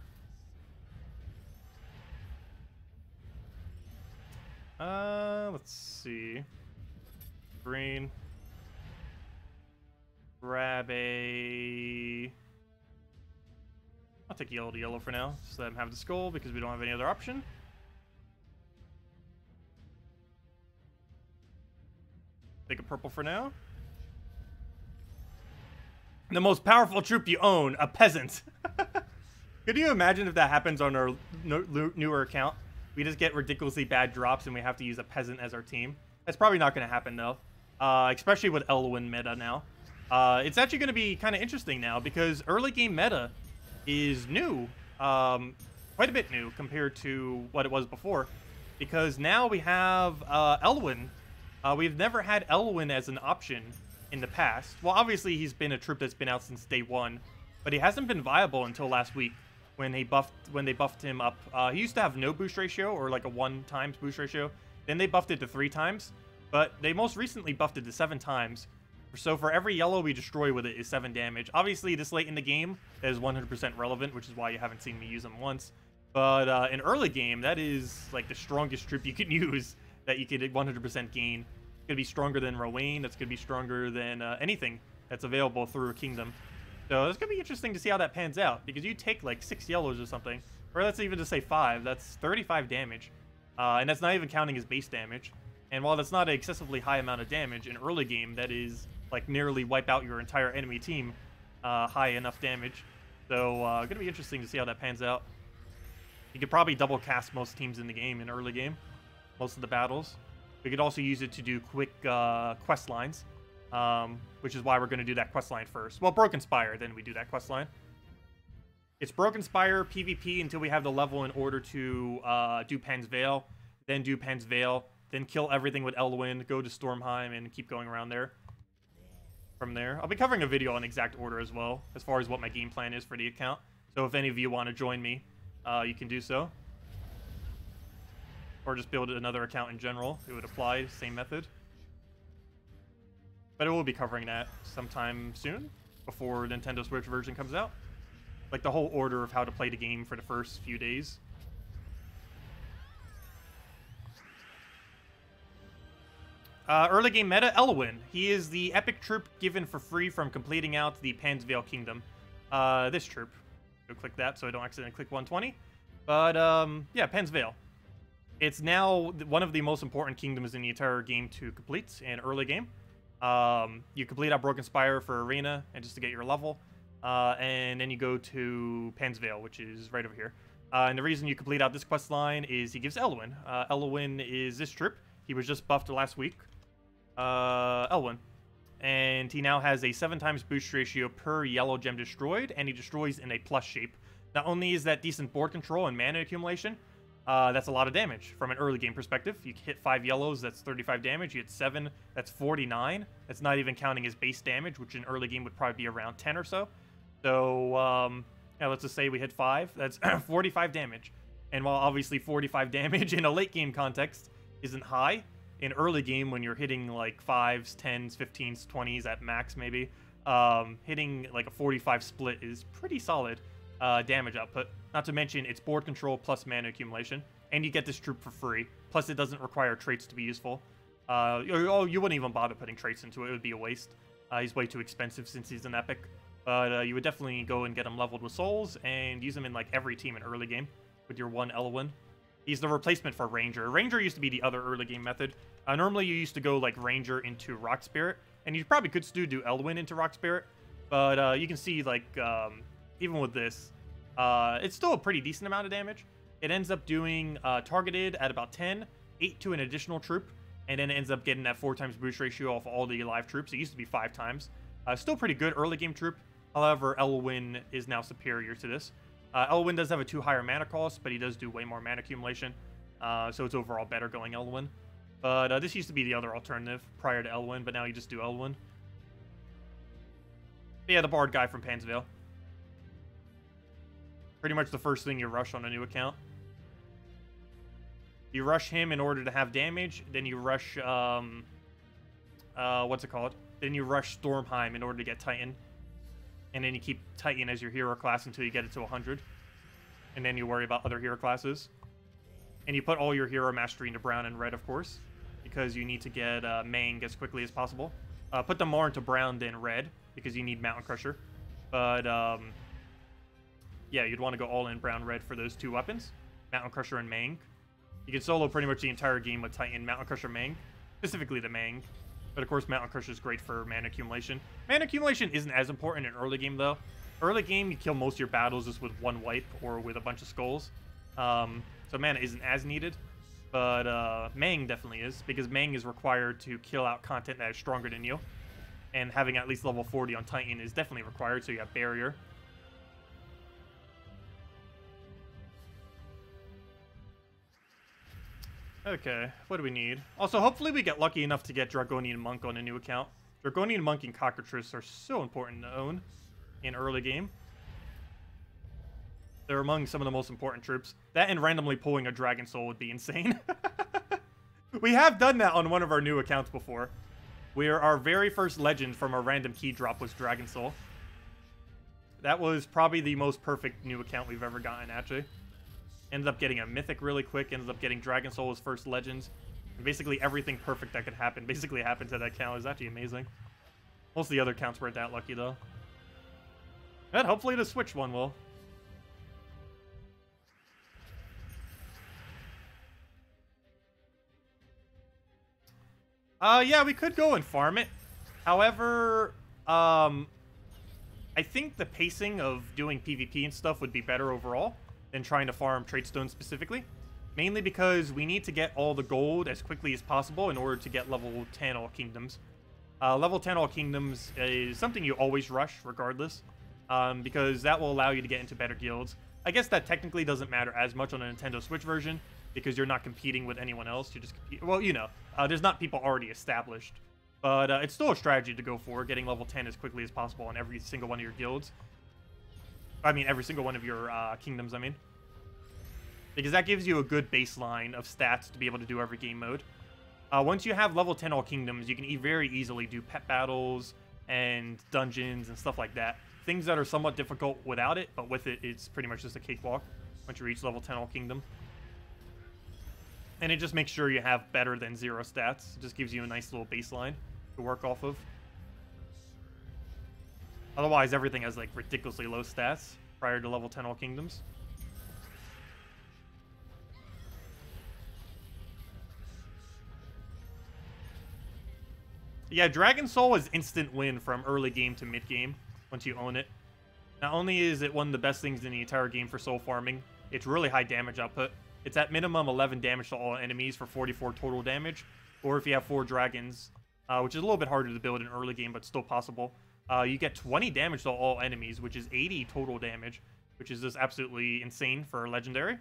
Let's see. Green. Grab a... I'll take yellow to yellow for now. Just let him have the skull because we don't have any other option. Take a purple for now. The most powerful troop you own, a peasant. Could you imagine if that happens on our newer account? We just get ridiculously bad drops and we have to use a peasant as our team. That's probably not going to happen though, especially with Elwyn meta now. It's actually going to be kind of interesting now because early game meta is new, quite a bit new compared to what it was before. Because now we have Elwyn. We've never had Elwyn as an option in the past. Well, obviously he's been a troop that's been out since day one, but he hasn't been viable until last week when they buffed him up. He used to have no boost ratio or like a 1x boost ratio. Then they buffed it to 3x, but they most recently buffed it to 7x. So for every yellow we destroy with it is 7 damage. Obviously this late in the game that is 100% relevant, which is why you haven't seen me use him once. But in early game, that is like the strongest troop you can use that you could 100% gain. It's gonna be stronger than Rowain. That's gonna be stronger than anything that's available through a kingdom. So it's gonna be interesting to see how that pans out because you take like 6 yellows or something, or let's even just say 5. That's 35 damage, and that's not even counting his base damage. And while that's not an excessively high amount of damage in early game, that is like nearly wipe out your entire enemy team. High enough damage. So gonna be interesting to see how that pans out. You could probably double cast most teams in the game in early game, most of the battles. We could also use it to do quick quest lines, which is why we're going to do that quest line first. Well, Broken Spire, then we do that quest line. It's Broken Spire PvP until we have the level in order to do Pan's Veil, then do Pan's Veil, then kill everything with Elwyn, go to Stormheim, and keep going around there. From there, I'll be covering a video on exact order as well, as far as what my game plan is for the account. So if any of you want to join me, you can do so. Or just build another account in general. It would apply, same method. But I will be covering that sometime soon, before Nintendo Switch version comes out. Like the whole order of how to play the game for the first few days. Early game meta, Elwyn. He is the epic troop given for free from completing out the Pan's Veil Kingdom. This troop. Go click that so I don't accidentally click 120. But, yeah, Pan's Veil. It's now one of the most important kingdoms in the entire game to complete in early game. You complete out Broken Spire for Arena and just to get your level. And then you go to Pan's Veil, which is right over here. And the reason you complete out this quest line is he gives Elwyn. Elwyn is this troop. He was just buffed last week. Elwyn. And he now has a 7x boost ratio per yellow gem destroyed, and he destroys in a plus shape. Not only is that decent board control and mana accumulation, that's a lot of damage from an early game perspective. You hit 5 yellows, that's 35 damage. You hit 7, that's 49. That's not even counting his base damage, which in early game would probably be around 10 or so. So, yeah, let's just say we hit 5. That's 45 damage. And while obviously 45 damage in a late game context isn't high, in early game when you're hitting like 5s, 10s, 15s, 20s at max maybe, hitting like a 45 split is pretty solid damage output. Not to mention it's board control plus mana accumulation, and you get this troop for free. Plus it doesn't require traits to be useful. You wouldn't even bother putting traits into it. It would be a waste. He's way too expensive since he's an epic. But you would definitely go and get him leveled with souls and use him in like every team in early game with your one Elwyn. He's the replacement for Ranger. Ranger used to be the other early game method. Normally you used to go like Ranger into Rock Spirit, and you probably could still do Elwyn into Rock Spirit, but you can see like even with this, it's still a pretty decent amount of damage. It ends up doing targeted at about 10, 8 to an additional troop, and then it ends up getting that 4x boost ratio off all the live troops. It used to be 5x. Still pretty good early game troop. However, Elwyn is now superior to this. Elwyn does have a 2 higher mana cost, but he does do way more mana accumulation. So it's overall better going Elwyn. But this used to be the other alternative prior to Elwyn, but now you just do Elwyn. But yeah, the Bard guy from Pan's Veil. pretty much the first thing you rush on a new account. You rush him in order to have damage, then you rush, what's it called? Then you rush Stormheim in order to get Titan. And then you keep Titan as your hero class until you get it to 100. And then you worry about other hero classes. And you put all your hero mastery into brown and red, of course, because you need to get Mang as quickly as possible. Put them more into brown than red, because you need Mountain Crusher. But, yeah, you'd want to go all in brown-red for those two weapons, Mountain Crusher and Mang. You can solo pretty much the entire game with Titan, Mountain Crusher, Mang, specifically the Mang. But of course, Mountain Crusher is great for mana accumulation. Mana accumulation isn't as important in early game, though. Early game, you kill most of your battles just with one wipe or with a bunch of skulls. So mana isn't as needed. But Mang definitely is, because Mang is required to kill out content that is stronger than you. And having at least level 40 on Titan is definitely required, so you have Barrier. Okay, what do we need? Also, hopefully we get lucky enough to get Dragonian Monk on a new account. Dragonian Monk and Cockatrice are so important to own in early game. They're among some of the most important troops. That and randomly pulling a Dragon Soul would be insane. We have done that on one of our new accounts before, where our very first legend from a random key drop was Dragon Soul. That was probably the most perfect new account we've ever gotten, actually. Ended up getting a Mythic really quick, ended up getting Dragon Soul as first legends. And basically everything perfect that could happen basically happened to that account. It was actually amazing. Most of the other accounts weren't that lucky, though. And hopefully the Switch one will. Yeah, we could go and farm it. However, I think the pacing of doing PvP and stuff would be better overall than trying to farm Tradestone specifically. Mainly because we need to get all the gold as quickly as possible in order to get level 10 All Kingdoms. Level 10 All Kingdoms is something you always rush regardless, because that will allow you to get into better guilds. I guess that technically doesn't matter as much on a Nintendo Switch version, because you're not competing with anyone else. You're just well, you know, there's not people already established. But it's still a strategy to go for, getting level 10 as quickly as possible on every single one of your guilds. I mean, every single one of your kingdoms, I mean. Because that gives you a good baseline of stats to be able to do every game mode. Once you have level 10 All Kingdoms, you can very easily do pet battles and dungeons and stuff like that. Things that are somewhat difficult without it, but with it, it's pretty much just a cakewalk once you reach level 10 All Kingdom. And it just makes sure you have better than 0 stats. It just gives you a nice little baseline to work off of. Otherwise, everything has, like, ridiculously low stats prior to level 10 All Kingdoms. Yeah, Dragon Soul is instant win from early game to mid game once you own it. Not only is it one of the best things in the entire game for soul farming, it's really high damage output. It's at minimum 11 damage to all enemies for 44 total damage. Or if you have 4 dragons, which is a little bit harder to build in early game, but still possible. You get 20 damage to all enemies, which is 80 total damage, which is just absolutely insane for a legendary.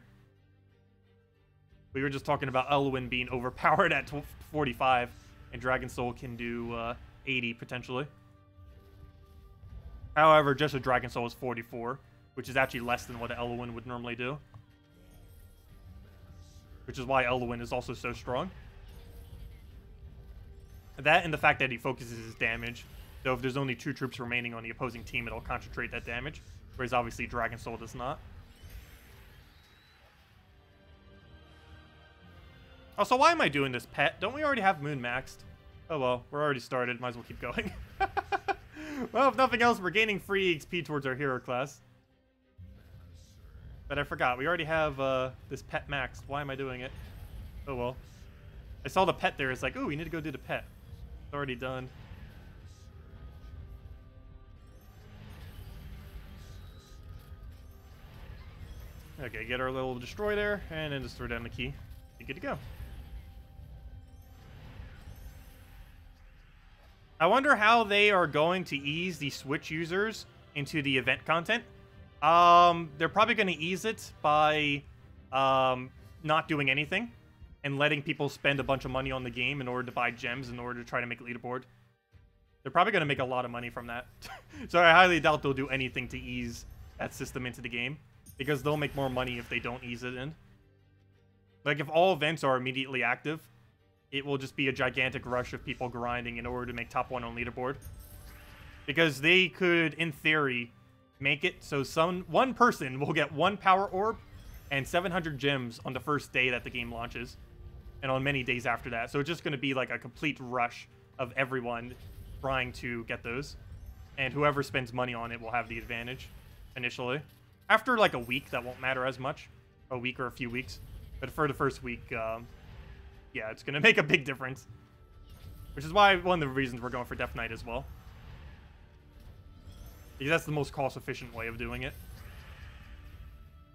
We were just talking about Elwyn being overpowered at 45, and Dragon Soul can do 80 potentially. However, just a Dragon Soul is 44, which is actually less than what Elwyn would normally do. Which is why Elwyn is also so strong. That and the fact that he focuses his damage. So if there's only 2 troops remaining on the opposing team, it'll concentrate that damage. Whereas obviously Dragon Soul does not. Also, why am I doing this pet? Don't we already have Moon maxed? Oh well, we're already started. Might as well keep going. Well, if nothing else, we're gaining free XP towards our hero class. But I forgot, we already have this pet maxed. Why am I doing it? Oh well. I saw the pet there, it's like, ooh, we need to go do the pet. It's already done. Okay, get our little destroy there, and then just throw down the key. Be good to go. I wonder how they are going to ease the Switch users into the event content. They're probably going to ease it by not doing anything and letting people spend a bunch of money on the game in order to buy gems in order to try to make leaderboard. They're probably going to make a lot of money from that. So I highly doubt they'll do anything to ease that system into the game. because they'll make more money if they don't ease it in. Like, if all events are immediately active, it will just be a gigantic rush of people grinding in order to make top 1 on leaderboard. Because they could, in theory, make it so one person will get 1 power orb and 700 gems on the first day that the game launches, and on many days after that. So it's just going to be like a complete rush of everyone trying to get those, and whoever spends money on it will have the advantage initially. After like a week, that won't matter as much, a week or a few weeks, but for the first week, yeah, it's going to make a big difference, which is why one of the reasons we're going for Death Knight as well. Because that's the most cost-efficient way of doing it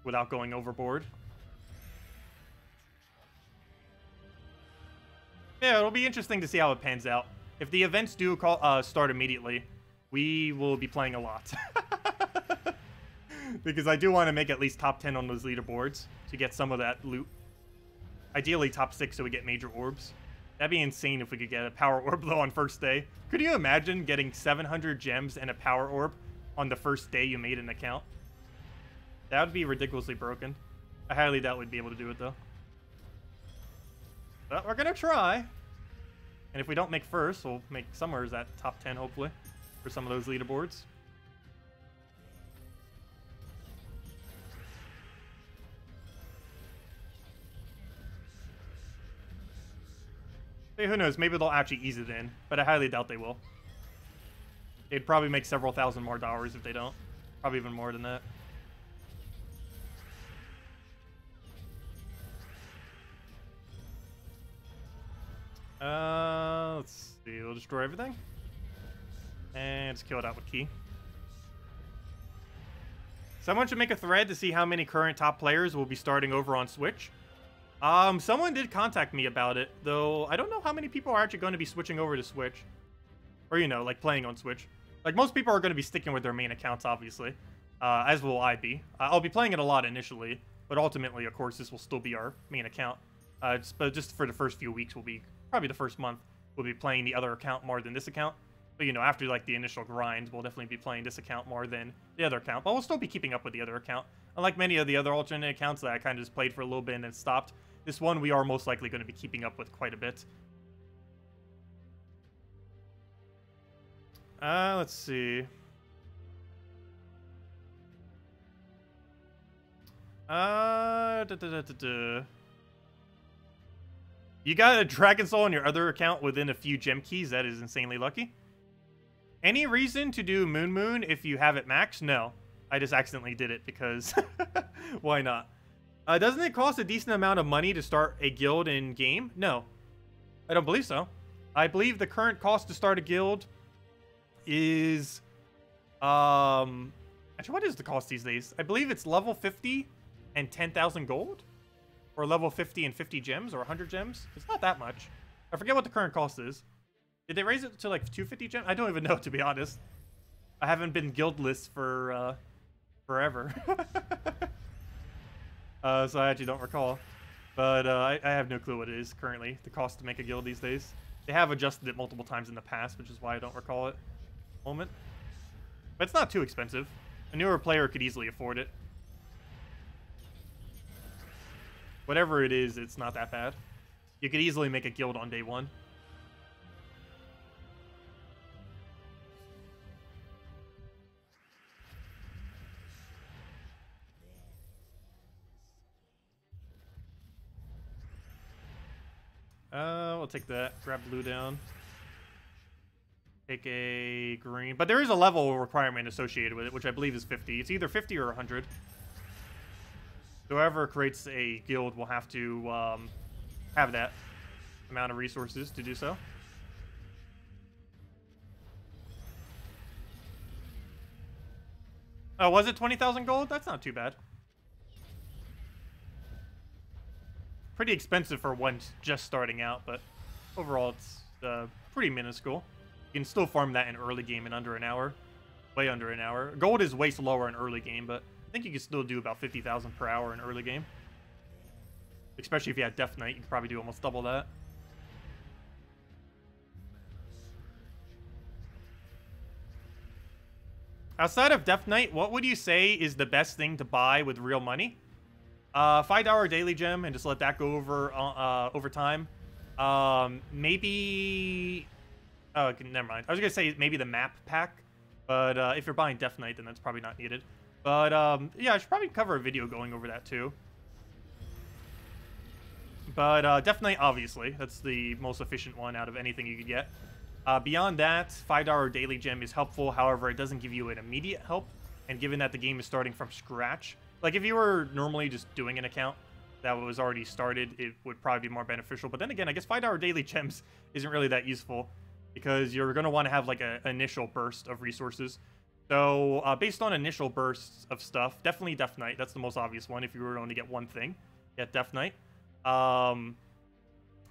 without going overboard. Yeah, it'll be interesting to see how it pans out. If the events do start immediately, we will be playing a lot. Because I do want to make at least top 10 on those leaderboards to get some of that loot. Ideally top 6 so we get major orbs. That'd be insane if we could get a power orb though on first day. Could you imagine getting 700 gems and a power orb on the first day you made an account? That would be ridiculously broken. I highly doubt we'd be able to do it though. But we're gonna try. And if we don't make first, we'll make somewhere at top 10 hopefully for some of those leaderboards. Hey, who knows? Maybe they'll actually ease it in, but I highly doubt they will. They'd probably make several thousand more dollars if they don't. Probably even more than that. Let's see. We'll destroy everything. And just kill it out with key. Someone should make a thread to see how many current top players will be starting over on Switch. Someone did contact me about it, though I don't know how many people are actually going to be switching over to Switch. Or, you know, like playing on Switch. Like, most people are going to be sticking with their main accounts, obviously. As will I be. I'll be playing it a lot initially, but ultimately, of course, this will still be our main account. But just for the first few weeks, probably the first month, we'll be playing the other account more than this account. But, you know, after, like, the initial grind, we'll definitely be playing this account more than the other account. But we'll still be keeping up with the other account. Unlike many of the other alternate accounts that I kind of just played for a little bit and then stopped, this one we are most likely going to be keeping up with quite a bit. Let's see. You got a Dragon Soul on your other account within a few gem keys. That is insanely lucky. Any reason to do Moon if you have it maxed? No. I just accidentally did it because why not? Doesn't it cost a decent amount of money to start a guild in game? No. I don't believe so. I believe the current cost to start a guild is actually, what is the cost these days? I believe it's level 50 and 10,000 gold, or level 50 and 50 gems, or 100 gems. It's not that much. I forget what the current cost is. Did they raise it to like 250 gems? I don't even know, to be honest. I haven't been guildless for forever. So I actually don't recall. But I have no clue what it is currently, the cost to make a guild these days. They have adjusted it multiple times in the past, which is why I don't recall it at the moment. But it's not too expensive. A newer player could easily afford it. Whatever it is, it's not that bad. You could easily make a guild on day one. We'll take that. Grab blue down. Take a green. But there is a level requirement associated with it, which I believe is 50. It's either 50 or 100. Whoever creates a guild will have to have that amount of resources to do so. Oh, was it 20,000 gold? That's not too bad. Pretty expensive for one just starting out, but overall it's pretty minuscule. You can still farm that in early game in under an hour. Way under an hour. Gold is way slower in early game, but I think you can still do about 50,000 per hour in early game. Especially if you had Death Knight, you could probably do almost double that. Outside of Death Knight, what would you say is the best thing to buy with real money? $5 daily gem and just let that go over time. Maybe... Oh, okay, never mind. I was going to say maybe the map pack. But if you're buying Death Knight, then that's probably not needed. But yeah, I should probably cover a video going over that too. But Death Knight, obviously. That's the most efficient one out of anything you could get. Beyond that, $5 daily gem is helpful. However, it doesn't give you an immediate help. And given that the game is starting from scratch, like if you were normally just doing an account that was already started, it would probably be more beneficial. But then again, I guess $5 daily gems isn't really that useful because you're going to want to have like an initial burst of resources. So based on initial bursts of stuff, definitely Death Knight. That's the most obvious one. If you were to only get one thing, get Death Knight.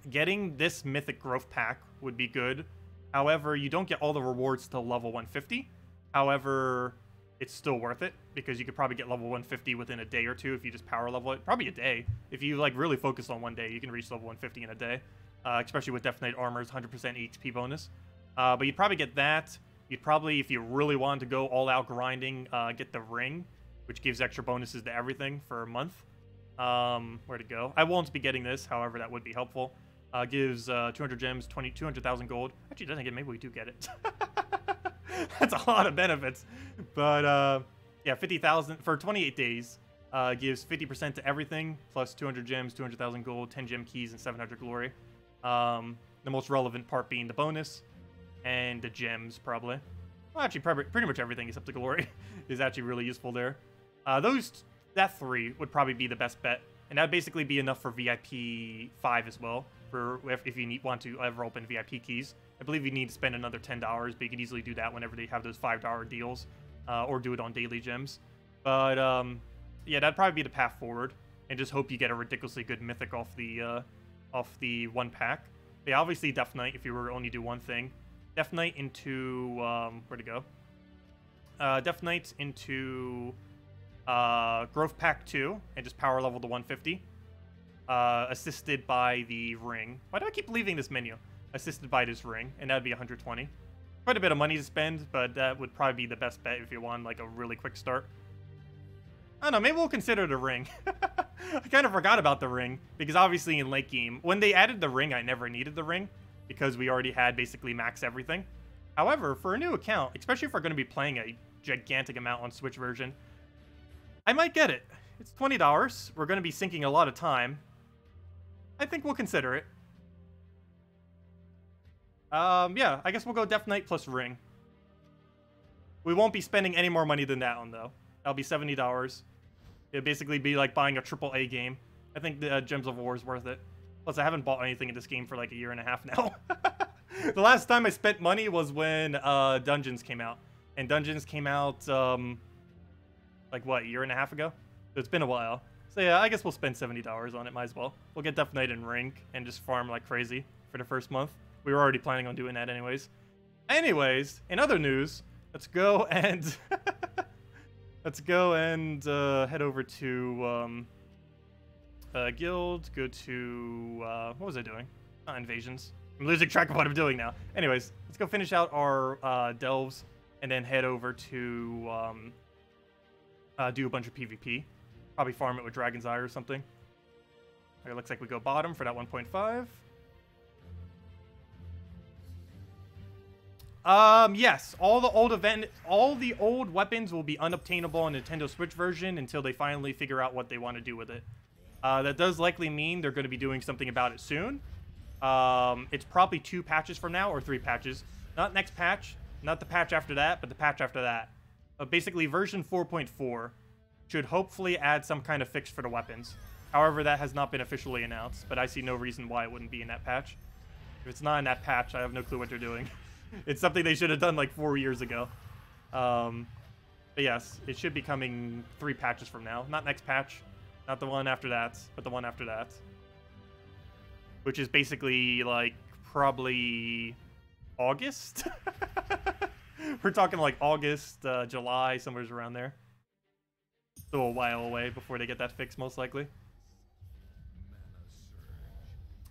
Getting this Mythic Growth Pack would be good. However, you don't get all the rewards till level 150. However, it's still worth it because you could probably get level 150 within a day or two if you just power level it. Probably a day. If you like really focus on one day, you can reach level 150 in a day. Especially with Death Knight Armor's 100% HP bonus. But you'd probably get that. You'd probably, if you really wanted to go all out grinding, get the Ring, which gives extra bonuses to everything for a month. Where to go? I won't be getting this, however, that would be helpful. Gives 200 gems, 200,000 gold. Actually, doesn't get. Maybe we do get it. That's a lot of benefits. But yeah, 50,000 for 28 days. Gives 50% to everything, plus 200 gems, 200,000 gold, 10 gem keys, and 700 glory. The most relevant part being the bonus and the gems, probably. Well, actually, pretty much everything except the glory is actually really useful there. That 3 would probably be the best bet, and that'd basically be enough for VIP 5 as well. For if you want to ever open VIP keys, I believe you need to spend another $10, but you can easily do that whenever they have those $5 deals, or do it on daily gems. But yeah, that'd probably be the path forward, and just hope you get a ridiculously good mythic off the one pack. But obviously Death Knight if you were to only do one thing. Death Knight into where to go? Death Knight into Growth Pack 2 and just power level to 150. Assisted by the Ring. Why do I keep leaving this menu? Assisted by this Ring, and that'd be 120. Quite a bit of money to spend, but that would probably be the best bet if you want like a really quick start. I don't know, maybe we'll consider the Ring. I kind of forgot about the Ring, because obviously in late game, when they added the Ring, I never needed the Ring, because we already had basically max everything. However, for a new account, especially if we're going to be playing a gigantic amount on Switch version, I might get it. It's $20. We're going to be sinking a lot of time. I think we'll consider it. Yeah, I guess we'll go Death Knight plus Ring. We won't be spending any more money than that one, though. That'll be $70. It'd basically be like buying a AAA game. I think the Gems of War is worth it. Plus, I haven't bought anything in this game for like a year and a half now. The last time I spent money was when Dungeons came out. And Dungeons came out, like what, a year and a half ago? So it's been a while. So yeah, I guess we'll spend $70 on it, might as well. We'll get Death Knight and Ring and just farm like crazy for the first month. We were already planning on doing that anyways. Anyways, in other news, let's go and head over to guild. Go to what was I doing? Not invasions. I'm losing track of what I'm doing now. Anyways, let's go finish out our delves and then head over to do a bunch of PvP. Probably farm it with Dragon's Eye or something. Okay, looks like we go bottom for that 1.5. Yes, all the old weapons will be unobtainable on Nintendo Switch version until they finally figure out what they want to do with it. That does likely mean they're going to be doing something about it soon. It's probably 2 patches from now, or 3 patches. Not next patch, not the patch after that, but the patch after that. Basically, version 4.4 should hopefully add some kind of fix for the weapons. However, that has not been officially announced, but I see no reason why it wouldn't be in that patch. If it's not in that patch, I have no clue what they're doing. It's something they should have done like 4 years ago. But yes, it should be coming 3 patches from now. Not next patch, not the one after that, but the one after that. Which is basically like probably August? We're talking like August, July, somewhere around there. Still a while away before they get that fixed, most likely.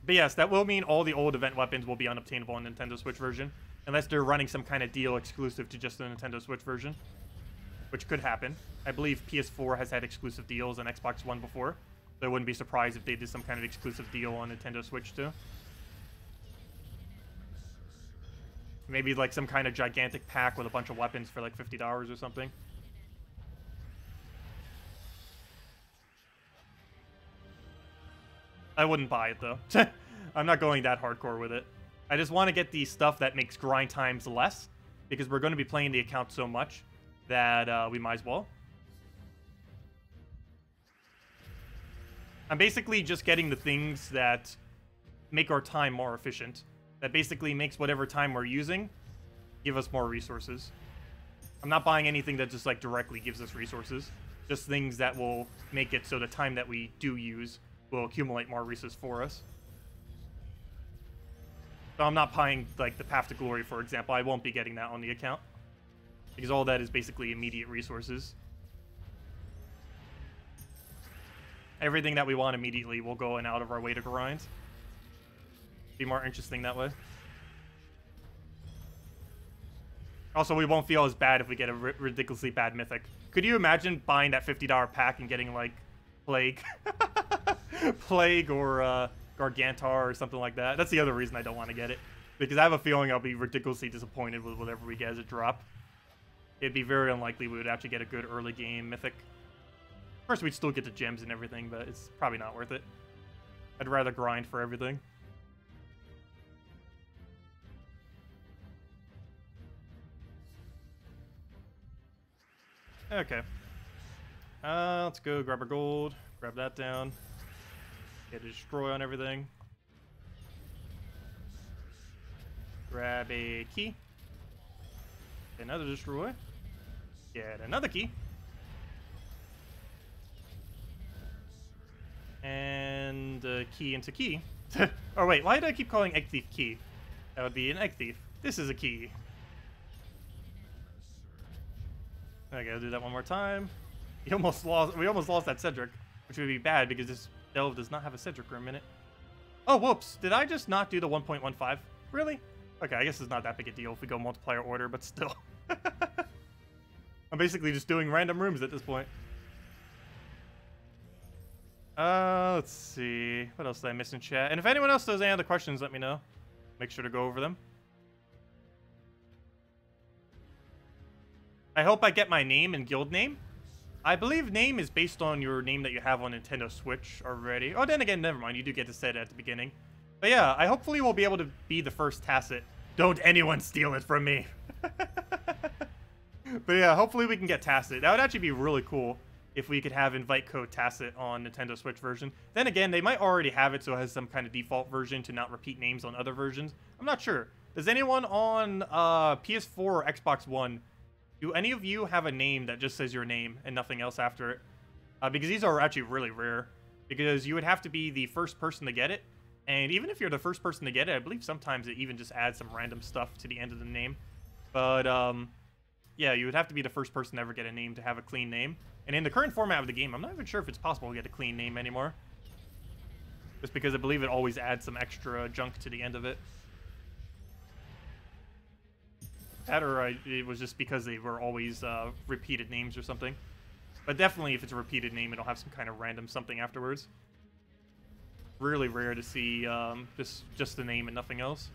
But yes, that will mean all the old event weapons will be unobtainable on Nintendo Switch version. Unless they're running some kind of deal exclusive to just the Nintendo Switch version. which could happen. I believe PS4 has had exclusive deals on Xbox One before, so I wouldn't be surprised if they did some kind of exclusive deal on Nintendo Switch too. Maybe like some kind of gigantic pack with a bunch of weapons for like $50 or something. I wouldn't buy it though. I'm not going that hardcore with it. I just want to get the stuff that makes grind times less, because we're going to be playing the account so much that we might as well. I'm basically just getting the things that make our time more efficient. That basically makes whatever time we're using give us more resources. I'm not buying anything that just like directly gives us resources. Just things that will make it so the time that we do use will accumulate more resources for us. So I'm not buying like the Path to Glory, for example. I won't be getting that on the account, because all that is basically immediate resources. Everything that we want immediately will go and out of our way to grind. Be more interesting that way. Also, we won't feel as bad if we get a ridiculously bad mythic. Could you imagine buying that $50 pack and getting like Plague? Plague or Gargantar or something like that. That's the other reason I don't want to get it, because I have a feeling I'll be ridiculously disappointed with whatever we get as a drop. It'd be very unlikely we would actually get a good early game mythic. Of course, we'd still get the gems and everything, but it's probably not worth it. I'd rather grind for everything. Okay. Let's go grab our gold. Grab that down. Get a destroy on everything. Grab a key. Get another destroy. Get another key. And key into key. Oh wait, why did I keep calling Egg Thief key? That would be an Egg Thief. This is a key. I gotta do that one more time. We almost lost that Cedric, which would be bad because this delve does not have a Cedric room in it. Oh, whoops. Did I just not do the 1.15? Really? Okay, I guess it's not that big a deal if we go multiplayer order, but still. I'm basically just doing random rooms at this point. Let's see. What else did I miss in chat? And if anyone else has any other questions, let me know. Make sure to go over them. I hope I get my name and guild name. I believe name is based on your name that you have on Nintendo Switch already. Oh, then again, never mind. You do get to set it at the beginning. But yeah, I hopefully will be able to be the first Tacet. Don't anyone steal it from me. But yeah, hopefully we can get Tacet. That would actually be really cool if we could have invite code Tacet on Nintendo Switch version. Then again, they might already have it, so it has some kind of default version to not repeat names on other versions. I'm not sure. Does anyone on PS4 or Xbox One, do any of you have a name that just says your name and nothing else after it? Because these are actually really rare. Because you would have to be the first person to get it. And even if you're the first person to get it, I believe sometimes it even just adds some random stuff to the end of the name. But, yeah, you would have to be the first person to ever get a name to have a clean name. And in the current format of the game, I'm not even sure if it's possible to get a clean name anymore. Just because I believe it always adds some extra junk to the end of it. That or it was just because they were always repeated names or something. But definitely if it's a repeated name, it'll have some kind of random something afterwards. Really rare to see just the name and nothing else.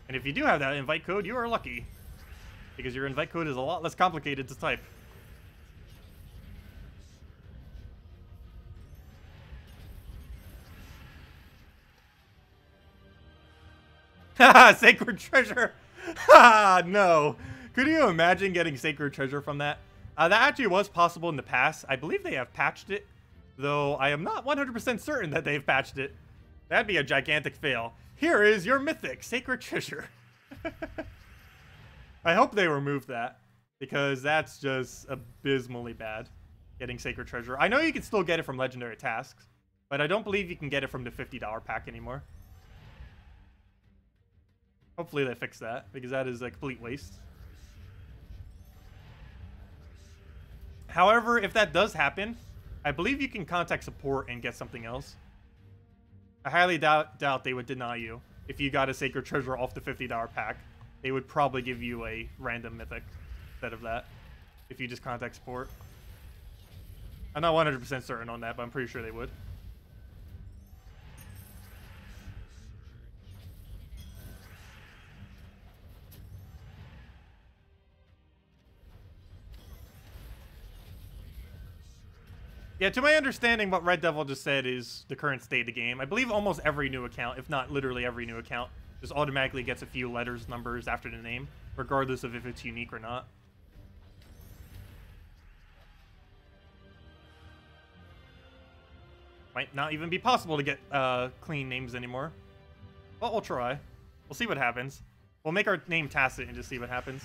And if you do have that invite code, you are lucky. Because your invite code is a lot less complicated to type. Haha, Sacred Treasure! Haha, no. Could you imagine getting Sacred Treasure from that? That actually was possible in the past. I believe they have patched it, though I am not 100% certain that they've patched it. That'd be a gigantic fail. Here is your mythic, Sacred Treasure. I hope they remove that, because that's just abysmally bad, getting Sacred Treasure. I know you can still get it from Legendary Tasks, but I don't believe you can get it from the $50 pack anymore. Hopefully they fix that, because that is a complete waste. However, if that does happen, I believe you can contact support and get something else. I highly doubt they would deny you if you got a Sacred Treasure off the $50 pack. They would probably give you a random mythic instead of that. if you just contact support. I'm not 100% certain on that, but I'm pretty sure they would. Yeah, to my understanding, what Red Devil just said is the current state of the game. I believe almost every new account, if not literally every new account, just automatically gets a few letters, numbers after the name, regardless of if it's unique or not. Might not even be possible to get clean names anymore. But we'll try. We'll see what happens. We'll make our name Tacet and just see what happens.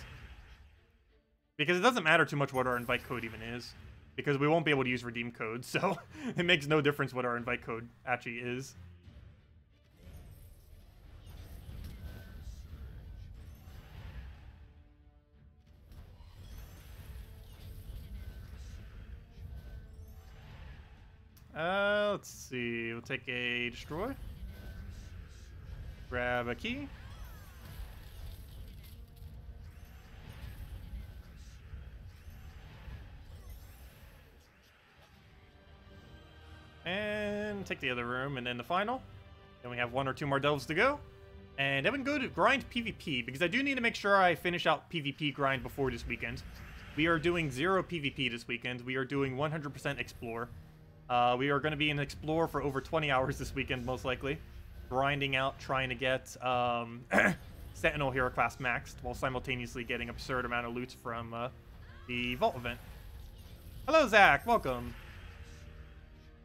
Because it doesn't matter too much what our invite code even is. Because we won't be able to use redeem codes, so it makes no difference what our invite code actually is. Let's see. We'll take a destroy. Grab a key. And take the other room, and then the final. Then we have 1 or 2 more delves to go. And then we can go to grind PvP, because I do need to make sure I finish out PvP grind before this weekend. We are doing 0 PvP this weekend. We are doing 100% Explore. We are going to be in Explore for over 20 hours this weekend, most likely. Grinding out, trying to get Sentinel Hero Class maxed, while simultaneously getting an absurd amount of loot from the Vault event. Hello, Zach. Welcome.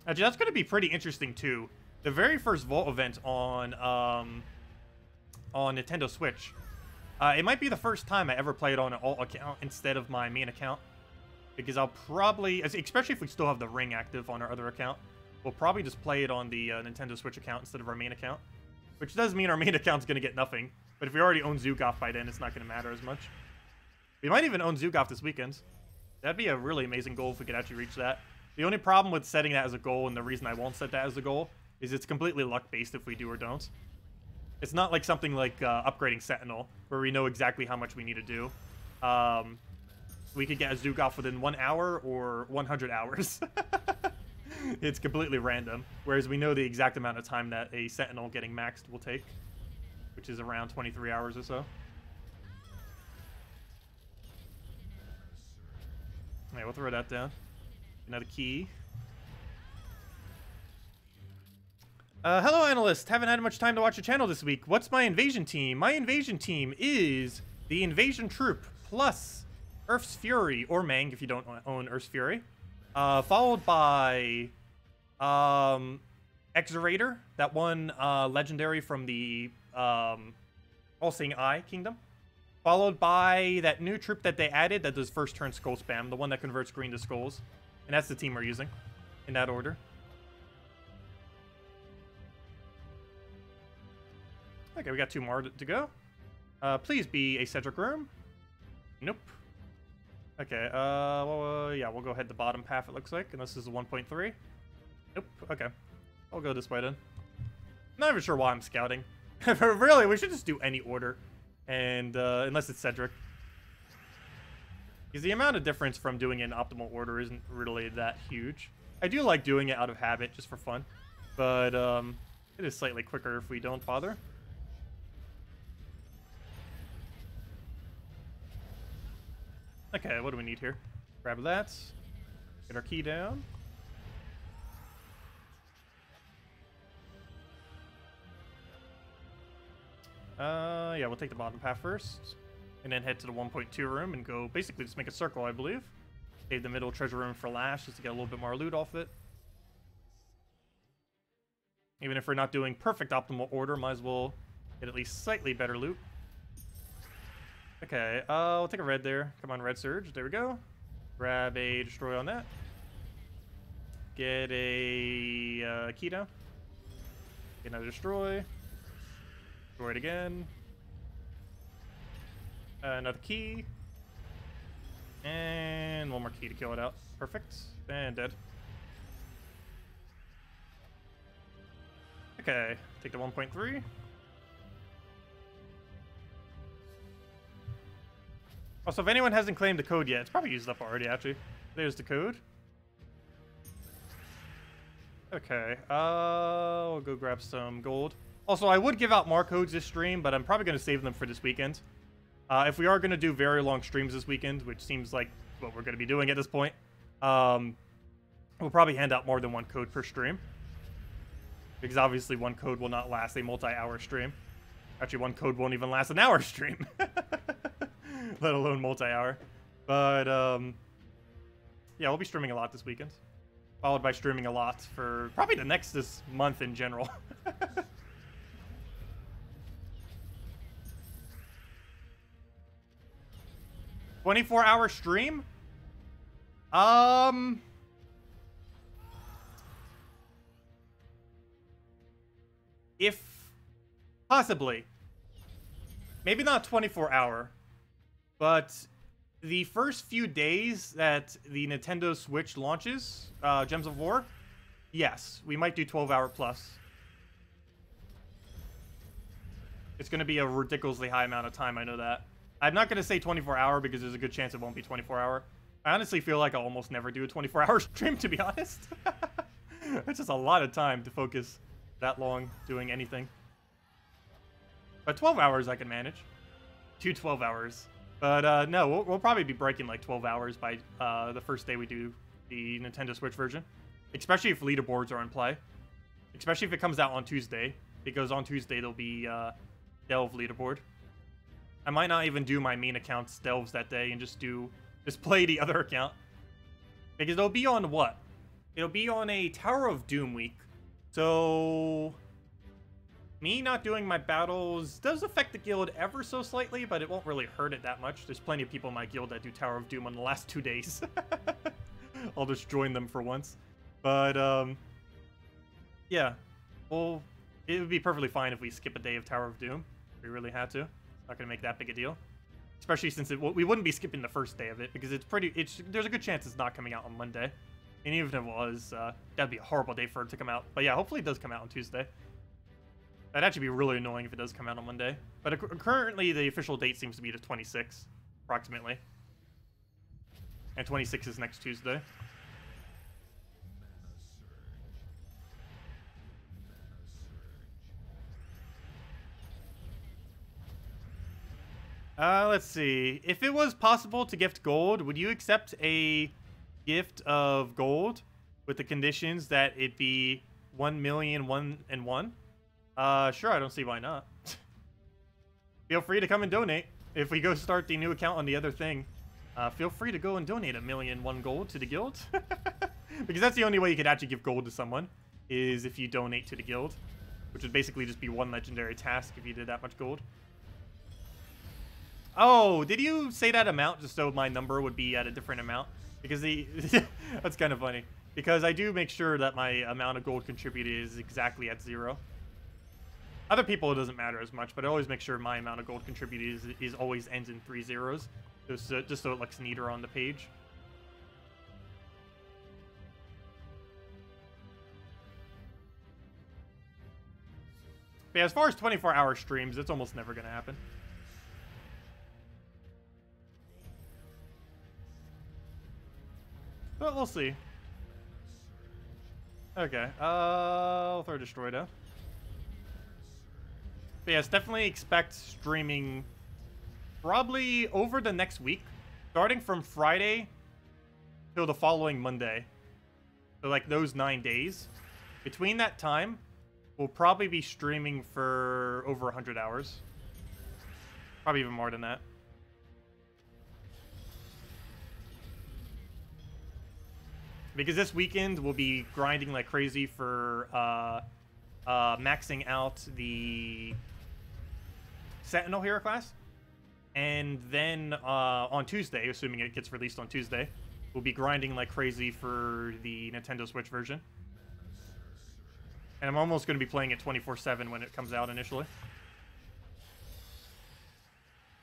Actually, that's going to be pretty interesting, too. The very first Vault event on Nintendo Switch. It might be the first time I ever played on an alt account instead of my main account. Because I'll probably, especially if we still have the ring active on our other account, we'll probably just play it on the Nintendo Switch account instead of our main account. Which does mean our main account's going to get nothing. But if we already own Zu'Goth by then, it's not going to matter as much. We might even own Zu'Goth this weekend. That'd be a really amazing goal if we could actually reach that. The only problem with setting that as a goal, and the reason I won't set that as a goal, is it's completely luck-based if we do or don't. It's not like something like upgrading Sentinel, where we know exactly how much we need to do. We could get a Zu'Goth within 1 hour or 100 hours. It's completely random. Whereas we know the exact amount of time that a Sentinel getting maxed will take, which is around 23 hours or so. Alright, we'll throw that down. Another key. Hello, analyst. Haven't had much time to watch the channel this week. What's my invasion team? My invasion team is the Invasion Troop plus Earth's Fury, or Mang if you don't own Earth's Fury. Followed by Exorator, that one legendary from the All-Seeing Eye Kingdom. Followed by that new troop that they added that does first turn skull spam, the one that converts green to skulls. And that's the team we're using, in that order. Okay, we got 2 more to go. Please be a Cedric room. Nope. Okay, well, yeah, we'll go ahead the bottom path, it looks like, and this is a 1.3. Nope, okay. I'll go this way then. Not even sure why I'm scouting. Really, we should just do any order, and unless it's Cedric. Because the amount of difference from doing it in optimal order isn't really that huge. I do like doing it out of habit, just for fun. But it is slightly quicker if we don't bother. Okay, what do we need here? Grab that. Get our key down. Yeah, we'll take the bottom path first. And then head to the 1.2 room and go basically just make a circle, I believe. Save the middle treasure room for last just to get a little bit more loot off it. Even if we're not doing perfect optimal order, might as well get at least slightly better loot. Okay, we'll take a red there. Come on, red surge. There we go. Grab a destroy on that. Get a key down. Get another destroy. Destroy it again. Another key. And one more key to kill it out. Perfect. And dead. Okay, take the 1.3. Also, if anyone hasn't claimed the code yet, it's probably used up already, actually. There's the code. Okay, we'll go grab some gold. Also, I would give out more codes this stream, but I'm probably going to save them for this weekend. If we are going to do very long streams this weekend, which seems like what we're going to be doing at this point, we'll probably hand out more than one code per stream. Because obviously one code will not last a multi-hour stream. Actually, one code won't even last an hour stream. Let alone multi-hour. But, yeah, we'll be streaming a lot this weekend. Followed by streaming a lot for probably the next this month in general. 24-hour stream? If possibly. Maybe not 24-hour, but the first few days that the Nintendo Switch launches, Gems of War, yes, we might do 12-hour plus. It's going to be a ridiculously high amount of time, I know that. I'm not going to say 24-hour because there's a good chance it won't be 24-hour. I honestly feel like I'll almost never do a 24-hour stream, to be honest. It's just a lot of time to focus that long doing anything. But 12 hours I can manage. 12 hours. But no, we'll probably be breaking like 12 hours by the first day we do the Nintendo Switch version. Especially if leaderboards are in play. Especially if it comes out on Tuesday. Because on Tuesday there'll be Delve leaderboard. I might not even do my main account's Delves that day and just play the other account. Because it'll be on what? It'll be on a Tower of Doom week. So me not doing my battles does affect the guild ever so slightly, but it won't really hurt it that much. There's plenty of people in my guild that do Tower of Doom on the last 2 days. I'll just join them for once. But yeah, well, it would be perfectly fine if we skip a day of Tower of Doom. If we really had to. Not gonna make that big a deal, especially since we wouldn't be skipping the first day of it because there's a good chance it's not coming out on Monday, and even if it was, that'd be a horrible day for it to come out. But yeah, hopefully it does come out on Tuesday. That'd actually be really annoying if it does come out on Monday. But currently the official date seems to be the 26th, approximately, and 26 is next Tuesday. Let's see. If it was possible to gift gold, would you accept a gift of gold with the conditions that it be 1,000,001 and 1? Sure, I don't see why not. Feel free to come and donate. If we go start the new account on the other thing, feel free to go and donate 1,000,001 gold to the guild. Because that's the only way you could actually give gold to someone, is if you donate to the guild. Which would basically just be one legendary task if you did that much gold. Oh, did you say that amount just so my number would be at a different amount? Because that's kind of funny. Because I do make sure that my amount of gold contributed is exactly at 0. Other people, it doesn't matter as much, but I always make sure my amount of gold contributed is always ends in 3 zeros. Just so it looks neater on the page. But yeah, as far as 24-hour streams, it's almost never going to happen. But we'll see. Okay, I'll throw Destroy down. But yes, definitely expect streaming probably over the next week. Starting from Friday till the following Monday. So like those 9 days. Between that time, we'll probably be streaming for over 100 hours. Probably even more than that. Because this weekend we'll be grinding like crazy for maxing out the Sentinel hero class. And then on Tuesday, assuming it gets released on Tuesday, we'll be grinding like crazy for the Nintendo Switch version. And I'm almost going to be playing it 24/7 when it comes out initially.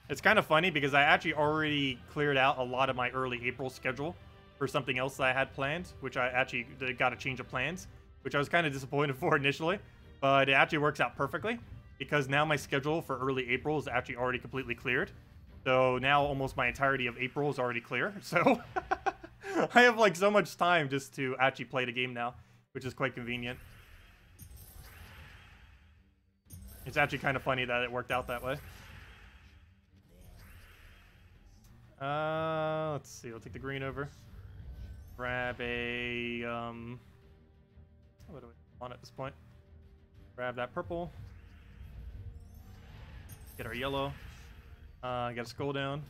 It's kind of funny because I actually already cleared out a lot of my early April schedule for something else that I had planned, which I actually got a change of plans, which I was kind of disappointed for initially, but it actually works out perfectly because now my schedule for early April is actually already completely cleared. So now almost my entirety of April is already clear. So I have like so much time just to actually play the game now, which is quite convenient. It's actually kind of funny that it worked out that way. Let's see. I'll take the green over. Grab a what do we want at this point? Grab that purple. Get our yellow. Get a skull down.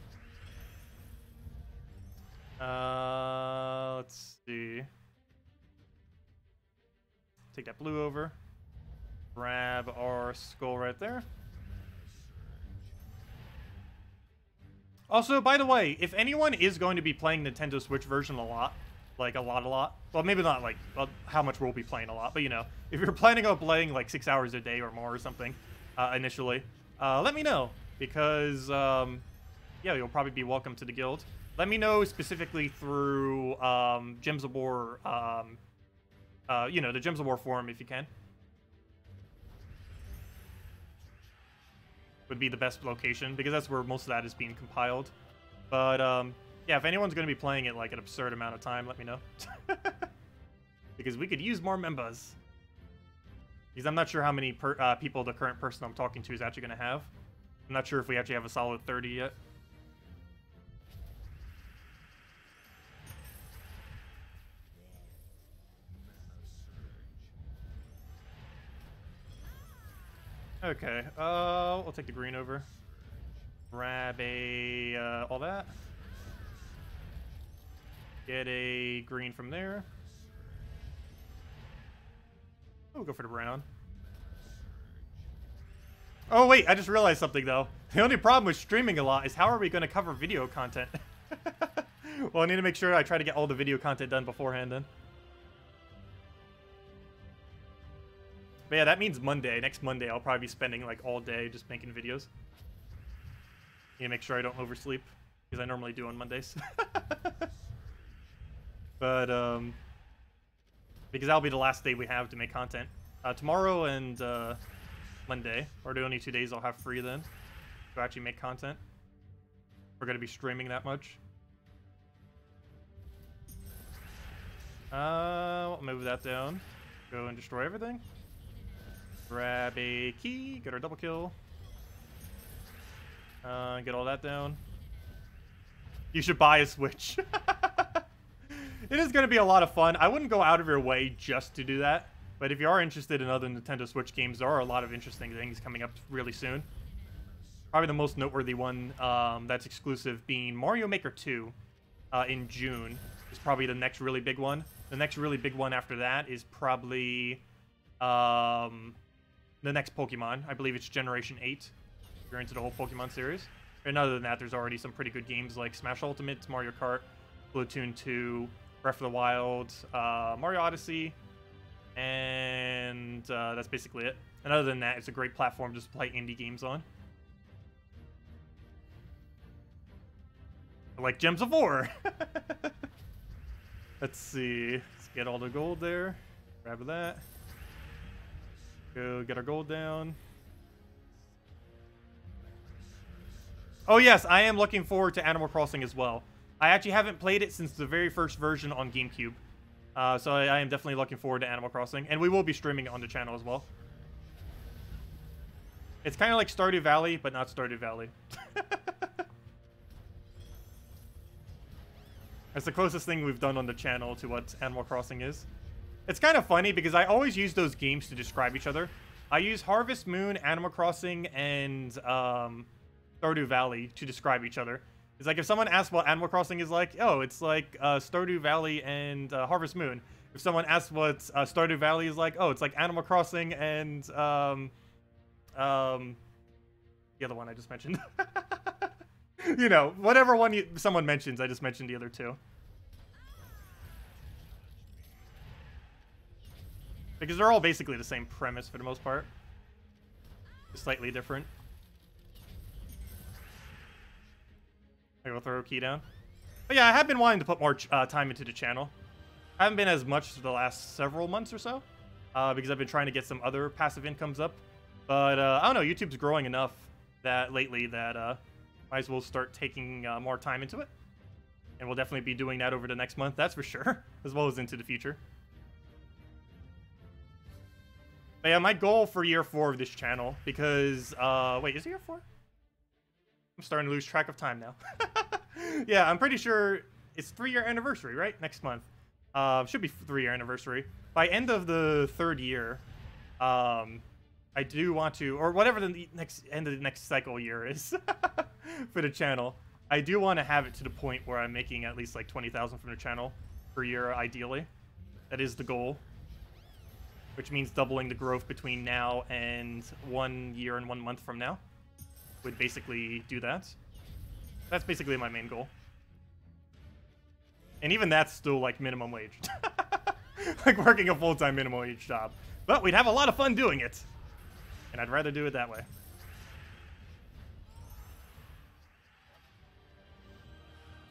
Let's see. Take that blue over. Grab our skull right there. Also, by the way, if anyone is going to be playing Nintendo Switch version a lot, like a lot, well, maybe not like how much we'll be playing a lot, but you know, if you're planning on playing like 6 hours a day or more or something, initially, let me know, because, yeah, you'll probably be welcome to the guild. Let me know specifically through, Gems of War, you know, the Gems of War forum if you can. Would be the best location, because that's where most of that is being compiled. But, yeah, if anyone's going to be playing it like an absurd amount of time, let me know. Because we could use more members. Because I'm not sure how many people the current person I'm talking to is actually going to have. I'm not sure if we actually have a solid 30 yet. Okay, we'll take the green over. Grab a, all that. Get a green from there. We'll go for the brown. Oh wait, I just realized something though. The only problem with streaming a lot is how are we going to cover video content? Well, I need to make sure I try to get all the video content done beforehand then. But yeah, that means Monday. Next Monday, I'll probably be spending like all day just making videos. Need to make sure I don't oversleep, because I normally do on Mondays. But, because that'll be the last day we have to make content. Tomorrow and Monday are the only 2 days I'll have free then to actually make content. We're going to be streaming that much. I'll move that down. Go and destroy everything. Grab a key, get our double kill. Get all that down. You should buy a Switch. It is going to be a lot of fun. I wouldn't go out of your way just to do that. But if you are interested in other Nintendo Switch games, there are a lot of interesting things coming up really soon. Probably the most noteworthy one that's exclusive being Mario Maker 2 in June is probably the next really big one. The next really big one after that is probably the next Pokemon. I believe it's Generation 8, if you're into the whole Pokemon series. And other than that, there's already some pretty good games like Smash Ultimate, Mario Kart, Splatoon 2, Breath of the Wild, Mario Odyssey, and that's basically it. And other than that, it's a great platform just to play indie games on. Like Gems of War! Let's see. Let's get all the gold there. Grab that. Go get our gold down. Oh yes, I am looking forward to Animal Crossing as well. I actually haven't played it since the very first version on GameCube. So I am definitely looking forward to Animal Crossing. And we will be streaming it on the channel as well. It's kind of like Stardew Valley, but not Stardew Valley. That's the closest thing we've done on the channel to what Animal Crossing is. It's kind of funny because I always use those games to describe each other. I use Harvest Moon, Animal Crossing, and Stardew Valley to describe each other. It's like if someone asks what Animal Crossing is like, oh, it's like Stardew Valley and Harvest Moon. If someone asks what Stardew Valley is like, oh, it's like Animal Crossing and the other one I just mentioned. You know, whatever one someone mentions, I just mentioned the other two. Because they're all basically the same premise for the most part. Just slightly different. I will throw a key down. But yeah, I have been wanting to put more time into the channel. I haven't been as much for the last several months or so. Because I've been trying to get some other passive incomes up. But I don't know, YouTube's growing enough that lately that might as well start taking more time into it. And we'll definitely be doing that over the next month, that's for sure, as well as into the future. But yeah, my goal for year 4 of this channel, because, wait, is it year 4? I'm starting to lose track of time now. Yeah, I'm pretty sure it's 3-year anniversary, right? Next month. Should be 3-year anniversary. By end of the 3rd year, I do want to, or whatever the end of the next cycle year is for the channel, I do want to have it to the point where I'm making at least like 20,000 from the channel per year, ideally. That is the goal. Which means doubling the growth between now and 1 year and 1 month from now. Would basically do that. That's basically my main goal. And even that's still like minimum wage. Like working a full-time minimum wage job. But we'd have a lot of fun doing it. And I'd rather do it that way.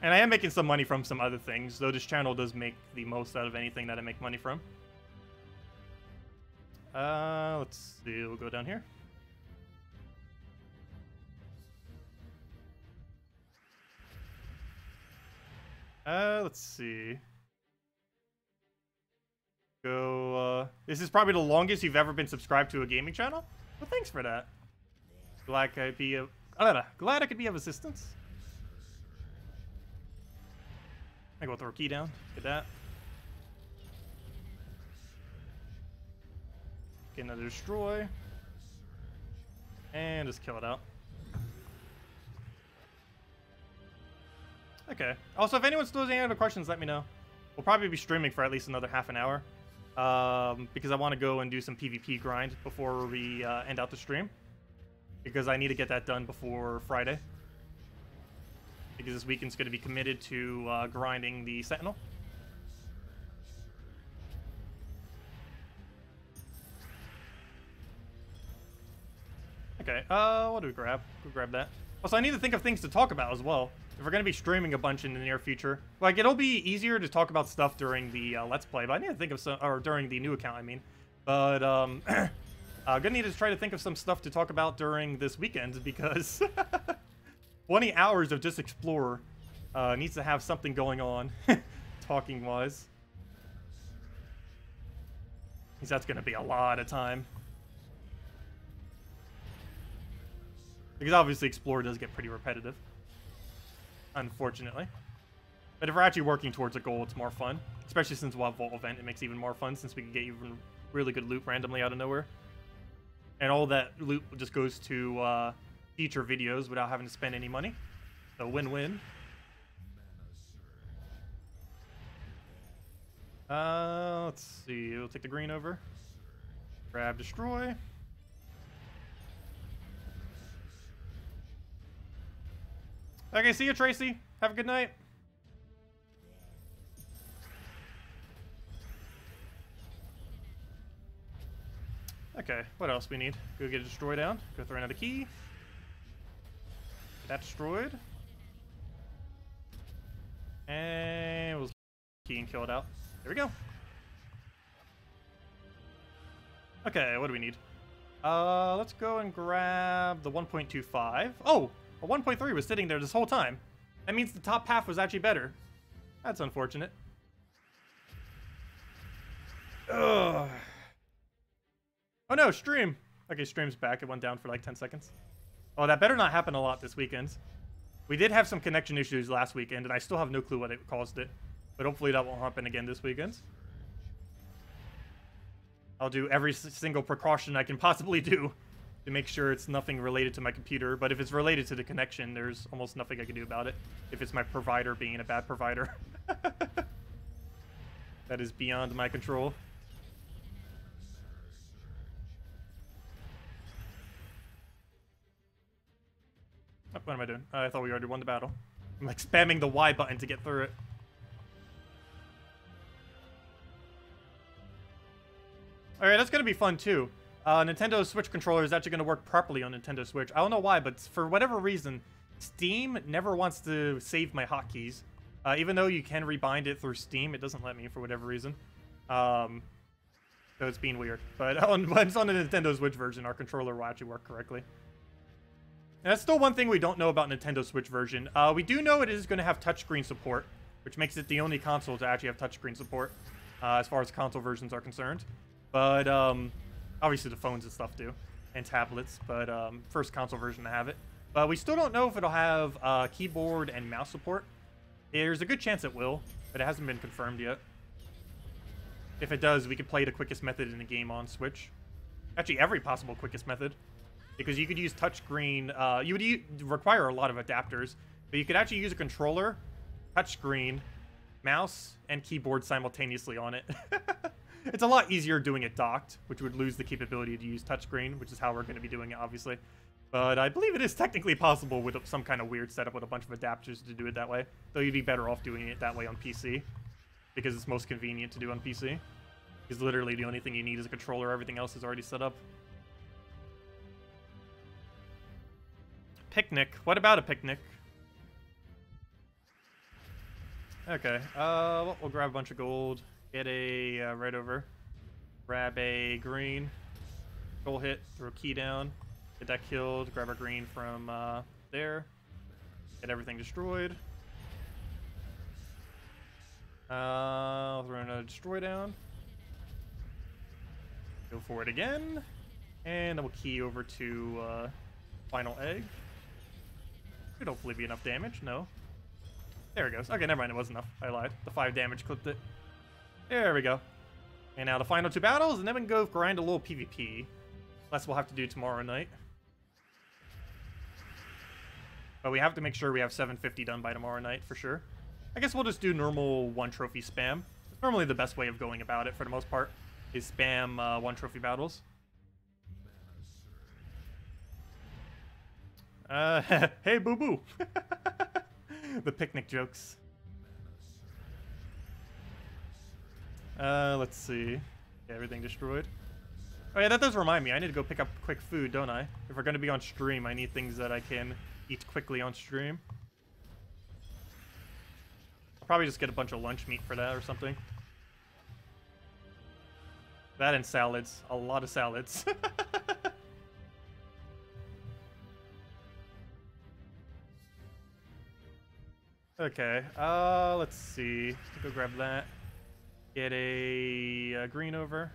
And I am making some money from some other things, though this channel does make the most out of anything that I make money from. Let's see, we'll go down here. Let's see. Go, this is probably the longest you've ever been subscribed to a gaming channel? Well, thanks for that. Glad I could be of assistance. I go throw a key down. Get that. Get another destroy. And just kill it out. Okay. Also, if anyone still has any other questions, let me know. We'll probably be streaming for at least another half an hour. Because I want to go and do some PvP grind before we end out the stream. Because I need to get that done before Friday. Because this weekend's going to be committed to grinding the Sentinel. Okay, what do we grab? We'll grab that. Also, I need to think of things to talk about as well. If we're going to be streaming a bunch in the near future. Like, it'll be easier to talk about stuff during the Let's Play, but I need to think of some, or during the new account, I mean. But, gonna need to try to think of some stuff to talk about during this weekend, because 20 hours of just Explorer needs to have something going on, talking-wise. Because that's gonna be a lot of time. Because obviously Explorer does get pretty repetitive. Unfortunately. But if we're actually working towards a goal, it's more fun. Especially since we'll have Vault Event, it makes it even more fun since we can get even really good loot randomly out of nowhere. And all that loot just goes to future videos without having to spend any money. So win-win. Let's see. We'll take the green over. Grab, destroy. Okay, see you, Tracy. Have a good night. Okay, what else we need? Go get a destroy down. Go throw another key. Get that destroyed. And we'll key and kill it out. There we go. Okay, what do we need? Let's go and grab the 1.25. Oh! A 1.3 was sitting there this whole time. That means the top half was actually better. That's unfortunate. Ugh. Oh no, stream. Okay, stream's back. It went down for like 10 seconds. Oh, that better not happen a lot this weekend. We did have some connection issues last weekend, and I still have no clue what it caused it. But hopefully that won't happen again this weekend. I'll do every single precaution I can possibly do to make sure it's nothing related to my computer. But if it's related to the connection, there's almost nothing I can do about it. If it's my provider being a bad provider. That is beyond my control. Oh, what am I doing? I thought we already won the battle. I'm like spamming the Y button to get through it. Alright, that's gonna be fun too. Nintendo Switch controller is actually going to work properly on Nintendo Switch. I don't know why, but for whatever reason, Steam never wants to save my hotkeys. Even though you can rebind it through Steam, it doesn't let me for whatever reason. So it's being weird. But when it's on the Nintendo Switch version, our controller will actually work correctly. And that's still one thing we don't know about Nintendo Switch version. We do know it is going to have touchscreen support, which makes it the only console to actually have touchscreen support, as far as console versions are concerned. But obviously the phones and stuff do, and tablets. But first console version to have it. But we still don't know if it'll have keyboard and mouse support. There's a good chance it will, but it hasn't been confirmed yet. If it does, we could play the quickest method in the game on Switch. Actually, every possible quickest method. Because you could use touchscreen. You would require a lot of adapters, but you could actually use a controller, touchscreen, mouse, and keyboard simultaneously on it. It's a lot easier doing it docked, which would lose the capability to use touchscreen, which is how we're going to be doing it, obviously. But I believe it is technically possible with some kind of weird setup with a bunch of adapters to do it that way. Though you'd be better off doing it that way on PC, because it's most convenient to do on PC. Because literally the only thing you need is a controller. Everything else is already set up. Picnic. What about a picnic? Okay. Well, we'll grab a bunch of gold. Get a red over. Grab a green. Gold hit. Throw a key down. Get that killed. Grab a green from there. Get everything destroyed. I'll throw another destroy down. Go for it again. And then we'll key over to final egg. Should hopefully be enough damage. No. There it goes. Okay, never mind. It was enough. I lied. The 5 damage clipped it. There we go. And now the final 2 battles, and then we can go grind a little PvP. Less we'll have to do tomorrow night. But we have to make sure we have 750 done by tomorrow night, for sure. I guess we'll just do normal 1 trophy spam. It's normally the best way of going about it, for the most part, is spam 1 trophy battles. Hey, boo-boo. The picnic jokes. Let's see. Yeah, everything destroyed. Oh yeah, that does remind me. I need to go pick up quick food, don't I? If we're going to be on stream, I need things that I can eat quickly on stream. I'll probably just get a bunch of lunch meat for that or something. That and salads. A lot of salads. Okay, let's see. Go grab that. Get a green over.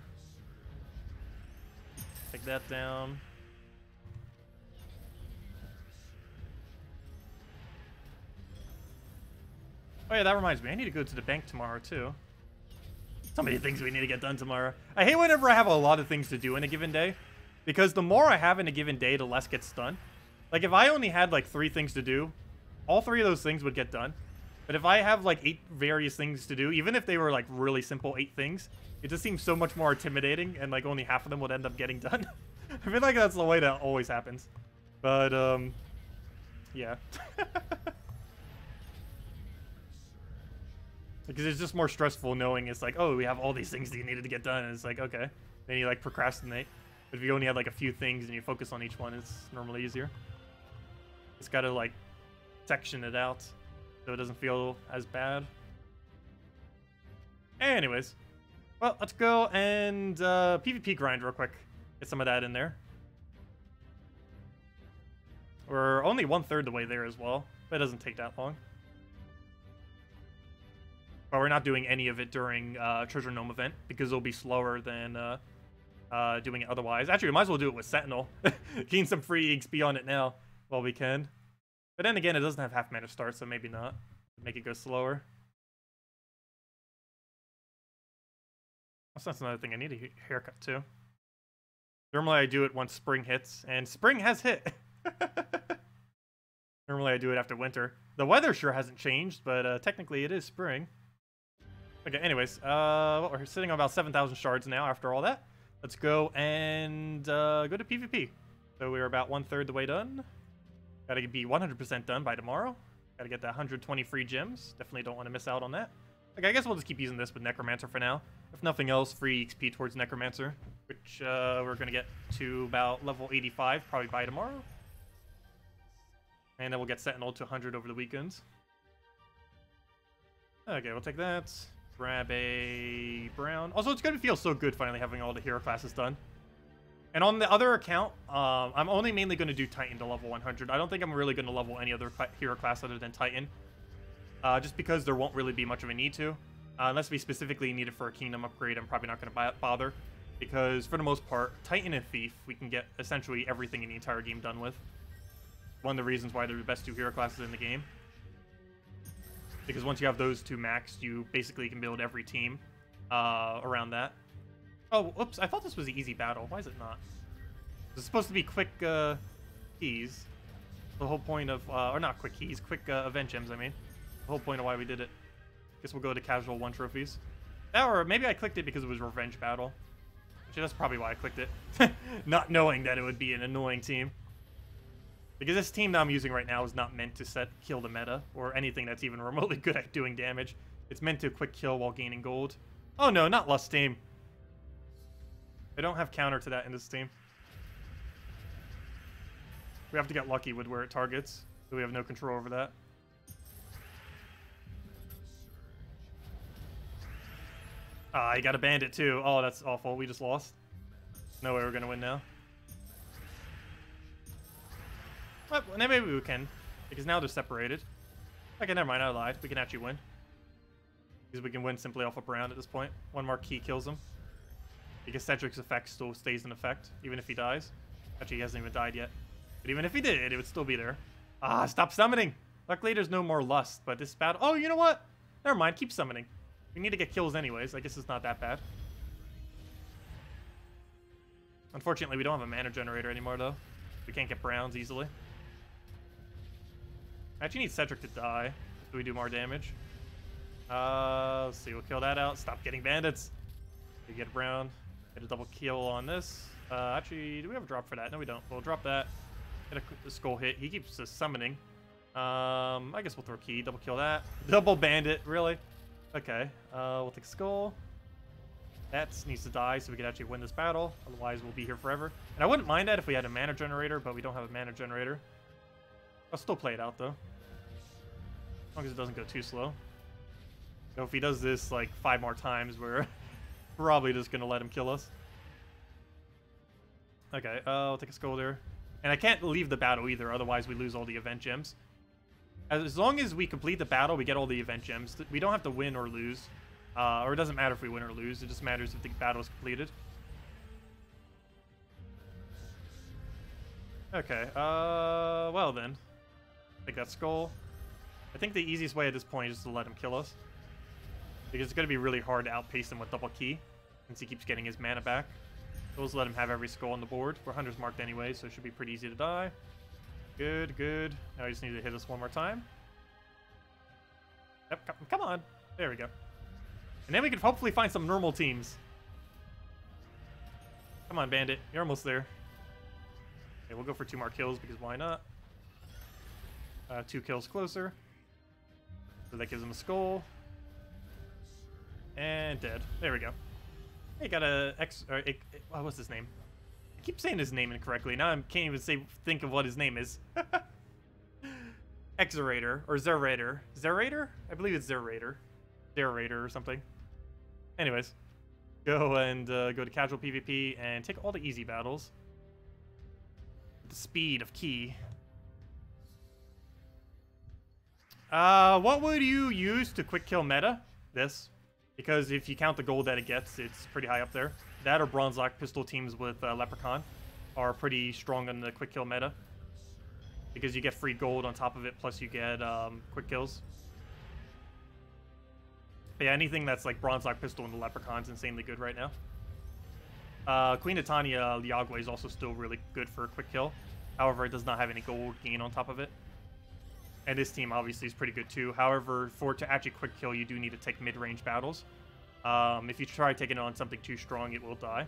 Take that down. Oh yeah, that reminds me. I need to go to the bank tomorrow, too. So many things we need to get done tomorrow. I hate whenever I have a lot of things to do in a given day. Because the more I have in a given day, the less gets done. Like, if I only had, like, 3 things to do, all 3 of those things would get done. But if I have, like, 8 various things to do, even if they were, like, really simple 8 things, it just seems so much more intimidating, and, like, only half of them would end up getting done. I feel like that's the way that always happens. But, yeah. Because it's just more stressful knowing it's like, oh, we have all these things that you needed to get done, and it's like, okay. Then you, like, procrastinate. But if you only had, like, a few things and you focus on each one, it's normally easier. Just gotta, like, section it out so it doesn't feel as bad. Anyways. Well, let's go and PvP grind real quick. Get some of that in there. We're only 1/3 the way there as well. But it doesn't take that long. But we're not doing any of it during Treasure Gnome event because it'll be slower than doing it otherwise. Actually, we might as well do it with Sentinel. Gain some free XP on it now while we can. But then again, it doesn't have half mana start, so maybe not. Make it go slower. That's another thing. I need a haircut too. Normally I do it once spring hits, and spring has hit. Normally I do it after winter. The weather sure hasn't changed, but technically it is spring. Okay, anyways, well, we're sitting on about 7,000 shards now after all that. Let's go and go to PvP. So we're about 1/3 the way done. Gotta be 100% done by tomorrow. Gotta get that 120 free gems. Definitely don't want to miss out on that. Okay, I guess we'll just keep using this with Necromancer for now. If nothing else, free XP towards Necromancer, which we're gonna get to about level 85 probably by tomorrow. And then we'll get Sentinel to 100 over the weekends. Okay, we'll take that. Grab a brown. Also, it's gonna feel so good finally having all the hero classes done. And on the other account, I'm only mainly going to do Titan to level 100. I don't think I'm really going to level any other hero class other than Titan. Just because there won't really be much of a need to. Unless we specifically need it for a kingdom upgrade, I'm probably not going to bother. Because for the most part, Titan and Thief, we can get essentially everything in the entire game done with. One of the reasons why they're the best 2 hero classes in the game. Because once you have those 2 maxed, you basically can build every team around that. Oh, oops, I thought this was an easy battle. Why is it not? It's supposed to be quick keys. The whole point of, or not quick keys, quick event gems, I mean. The whole point of why we did it. Guess we'll go to casual 1 trophies. Or maybe I clicked it because it was revenge battle. Actually, that's probably why I clicked it. Not knowing that it would be an annoying team. Because this team that I'm using right now is not meant to kill the meta, or anything that's even remotely good at doing damage. It's meant to quick kill while gaining gold. Oh no, not Lust team. I don't have counter to that in this team. We have to get lucky with where it targets, so we have no control over that. Ah, he got a bandit too. Oh, that's awful. We just lost. No way we're gonna win now. Well, maybe we can, because now they're separated. Okay, never mind, I lied. We can actually win. Because we can win simply off up round at this point. 1 more key kills him. Because Cedric's effect still stays in effect, even if he dies. Actually, he hasn't even died yet. But even if he did, it would still be there. Ah, stop summoning! Luckily, there's no more lust, but this battle... Oh, you know what? Never mind, keep summoning. We need to get kills anyways. I guess it's not that bad. Unfortunately, we don't have a mana generator anymore, though. We can't get browns easily. I actually need Cedric to die so we do more damage. Let's see, we'll kill that out. Stop getting bandits. We get a brown. Get a double kill on this. Actually, do we have a drop for that? No, we don't. We'll drop that. Get a skull hit. He keeps summoning. I guess we'll throw key. Double kill that. Double bandit, really? Okay. We'll take skull. That needs to die so we can actually win this battle. Otherwise, we'll be here forever. And I wouldn't mind that if we had a mana generator, but we don't have a mana generator. I'll still play it out, though. As long as it doesn't go too slow. So if he does this, like, 5 more times, we're probably just going to let him kill us. Okay, I'll take a skull there. And I can't leave the battle either, otherwise we lose all the event gems. As long as we complete the battle, we get all the event gems. We don't have to win or lose. Or it doesn't matter if we win or lose. It just matters if the battle is completed. Okay, well then. Take that skull. I think the easiest way at this point is to let him kill us. Because it's going to be really hard to outpace him with double key, since he keeps getting his mana back. So let's let him have every skull on the board. We're Hunter's marked anyway, so it should be pretty easy to die. Good, good. Now he just needs to hit us 1 more time. Yep, come on. There we go. And then we can hopefully find some normal teams. Come on, Bandit. You're almost there. Okay, we'll go for 2 more kills, because why not? 2 kills closer. So that gives him a skull. And dead. There we go. Hey, got a what's his name? I keep saying his name incorrectly. Now I can't even think of what his name is. Xerator or Zerator. Zerator? I believe it's Zerator. Zerator or something. Anyways, go and go to casual PvP and take all the easy battles. The speed of key. What would you use to quick kill meta? This. Because if you count the gold that it gets, it's pretty high up there. That or bronze lock pistol teams with Leprechaun are pretty strong on the quick kill meta. Because you get free gold on top of it, plus you get quick kills. But yeah, anything that's like bronze lock pistol and the Leprechaun's insanely good right now. Queen Titania Liagwe is also still really good for a quick kill. However, it does not have any gold gain on top of it. And this team obviously is pretty good too. However, for it to actually quick kill, you do need to take mid-range battles. If you try taking it on something too strong, it will die.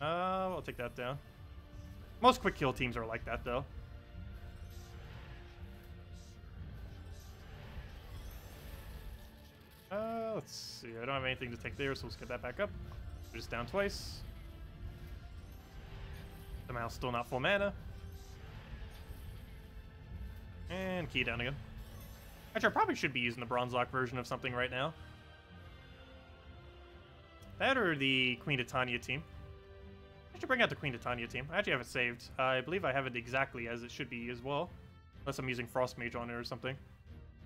I'll take that down. Most quick kill teams are like that though. Let's see. I don't have anything to take there, so let's get that back up. We're just down twice. Somehow still not full mana. And key down again. Actually, I probably should be using the bronze lock version of something right now. That or the Queen Titania team. I should bring out the Queen Titania team. I actually have it saved. I believe I have it exactly as it should be as well. Unless I'm using Frost Mage on it or something.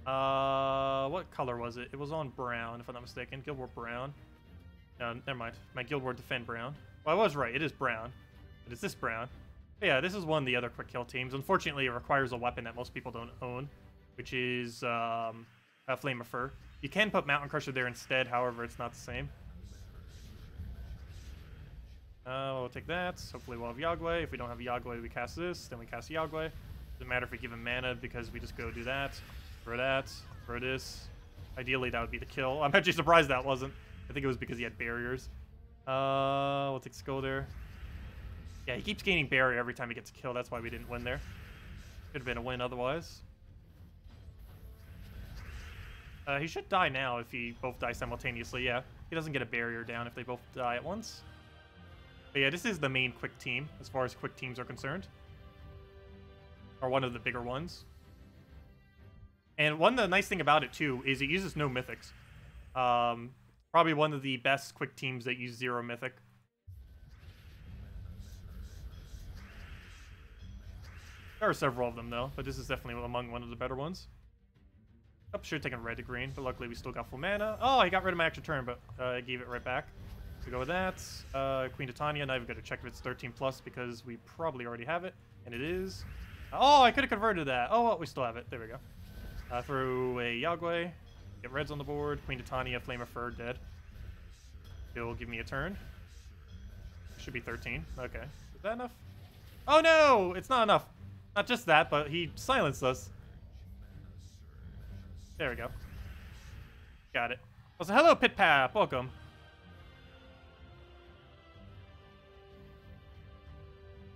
What color was it? It was on brown, if I'm not mistaken. Guild War brown. No, never mind. My Guild War Defend brown. Well, I was right. It is brown. But it's this brown. But yeah, this is one of the other quick kill teams. Unfortunately, it requires a weapon that most people don't own, which is a Flame of Fur. You can put Mountain Crusher there instead, however, it's not the same. We'll take that. Hopefully we'll have Yagway. If we don't have Yagway, we cast this. Then we cast Yagway. Doesn't matter if we give him mana because we just go do that. Throw this. Ideally, that would be the kill. I'm actually surprised that wasn't. I think it was because he had barriers. We'll take Skull there. Yeah, he keeps gaining barrier every time he gets a kill. That's why we didn't win there. Could have been a win otherwise. He should die now if he both die simultaneously. Yeah, he doesn't get a barrier down if they both die at once. But yeah, this is the main quick team as far as quick teams are concerned. Or one of the bigger ones. And the nice thing about it too is it uses no mythics. Probably one of the best quick teams that use 0 mythic. There are several of them though, but this is definitely among one of the better ones. Oh, should have taken red to green, but luckily we still got full mana. Oh, he got rid of my extra turn, but I gave it right back. So go with that. Queen Titania, now I've got to check if it's 13 plus because we probably already have it, and it is. Oh, I could have converted that. Oh, well, we still have it. There we go. Throw a Yagway. Get reds on the board. Queen Titania, Flame of Fur, dead. He'll give me a turn. Should be 13. Okay. Is that enough? Oh, no! It's not enough. Not just that, but he silenced us. There we go. Got it. Also, hello, Pitpap. Welcome.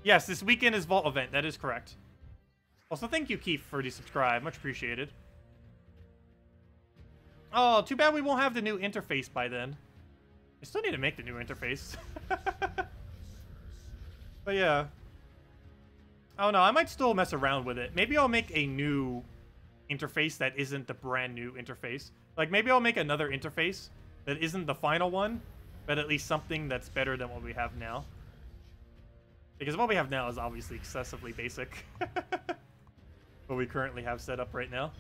Yes, this weekend is Vault event. That is correct. Also, thank you, Keith, for the subscribe. Much appreciated. Oh, too bad we won't have the new interface by then. I still need to make the new interface. But yeah. Oh no, I might still mess around with it. Maybe I'll make a new interface that isn't the brand new interface. Like, maybe I'll make another interface that isn't the final one, but at least something that's better than what we have now. Because what we have now is obviously excessively basic. What we currently have set up right now.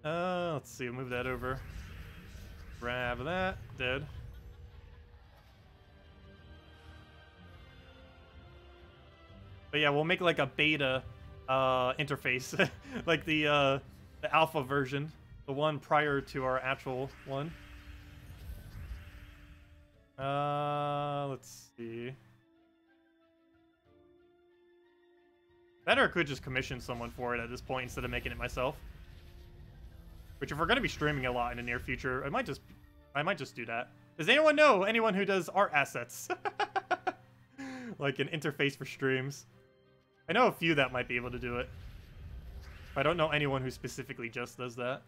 Let's see, we'll move that over. Grab that, dead. But yeah, we'll make like a beta interface, like the alpha version, the one prior to our actual one. Let's see. Better I could just commission someone for it at this point instead of making it myself. Which, if we're going to be streaming a lot in the near future, I might just do that. Does anyone know anyone who does art assets? Like an interface for streams. I know a few that might be able to do it. But I don't know anyone who specifically just does that.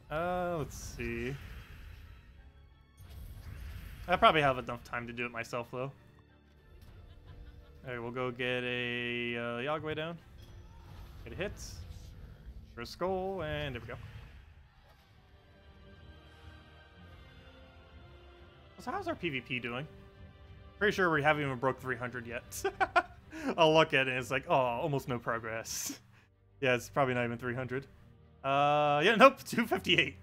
Let's see. I probably have enough time to do it myself, though. Alright, we'll go get a Yagway down. Get a hit. For a skull, and there we go. So how's our PvP doing? Pretty sure we haven't even broke 300 yet. I'll look at it and it's like, oh, almost no progress. Yeah, it's probably not even 300. Yeah, nope, 258.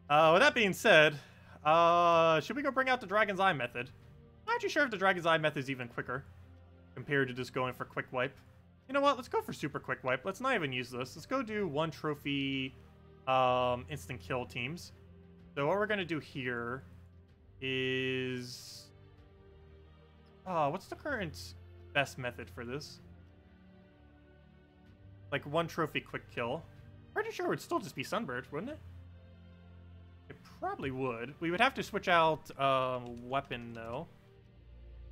With that being said, should we go bring out the Dragon's Eye method? I'm not actually sure if the Dragon's Eye method is even quicker compared to just going for quick wipe. You know what? Let's go for super quick wipe. Let's not even use this. Let's go do 1 trophy instant kill teams. So what we're going to do here is... what's the current best method for this? Like 1 trophy quick kill. Pretty sure it would still just be Sunbird, wouldn't it? It probably would. We would have to switch out weapon, though.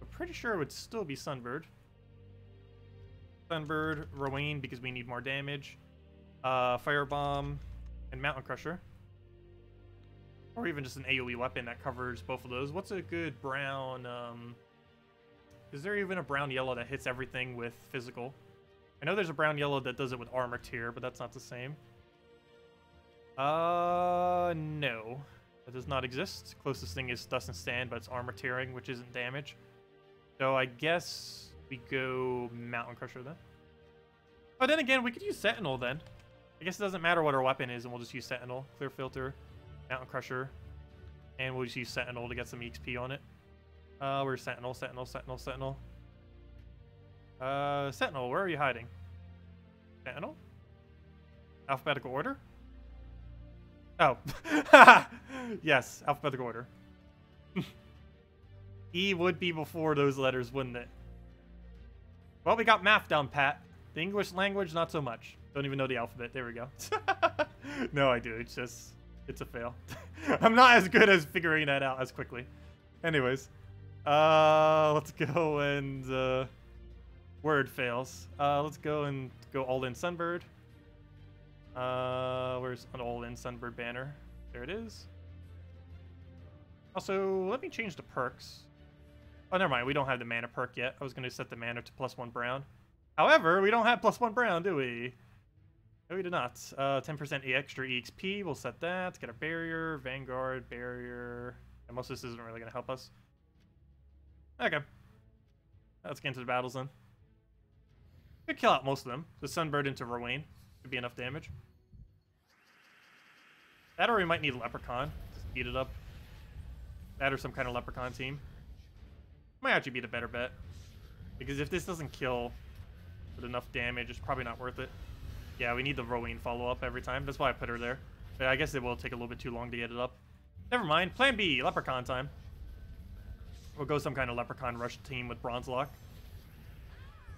I'm pretty sure it would still be Sunbird. Sunbird, Rowan, because we need more damage. Firebomb, and Mountain Crusher. Or even just an AoE weapon that covers both of those. What's a good brown... Is there even a brown-yellow that hits everything with physical? I know there's a brown-yellow that does it with armor tier, but that's not the same. No. That does not exist. Closest thing is Dust and Stand, but it's armor tiering, which isn't damage. So I guess we go Mountain Crusher then. Oh, then again, we could use Sentinel then. I guess it doesn't matter what our weapon is, and we'll just use Sentinel. Clear Filter, Mountain Crusher, and we'll just use Sentinel to get some XP on it. Where's Sentinel? Sentinel, Sentinel, Sentinel. Sentinel, where are you hiding? Sentinel? Alphabetical order? Oh. Yes, alphabetical order. E would be before those letters, wouldn't it? Well, we got math down, Pat. The English language, not so much. Don't even know the alphabet. There we go. No, I do. It's just, it's a fail. I'm not as good as figuring that out as quickly. Anyways. Let's go and, word fails. Let's go and go all-in Sunbird. Where's an all-in Sunbird banner? There it is. Also, let me change the perks. Oh, never mind. We don't have the mana perk yet. I was going to set the mana to +1 brown. However, we don't have +1 brown, do we? No, we do not. 10% extra EXP. We'll set that. Get a barrier, Vanguard, barrier. And most of this isn't really going to help us. Okay. Let's get into the battles then. Could kill out most of them. The Sunbird into Rowan. Could be enough damage. That or we might need Leprechaun. Just speed it up. That or some kind of Leprechaun team. Might actually be the better bet. Because if this doesn't kill with enough damage, it's probably not worth it. Yeah, we need the Rowan follow-up every time. That's why I put her there. But I guess it will take a little bit too long to get it up. Never mind. Plan B. Leprechaun time. We'll go some kind of Leprechaun rush team with Bronze Lock.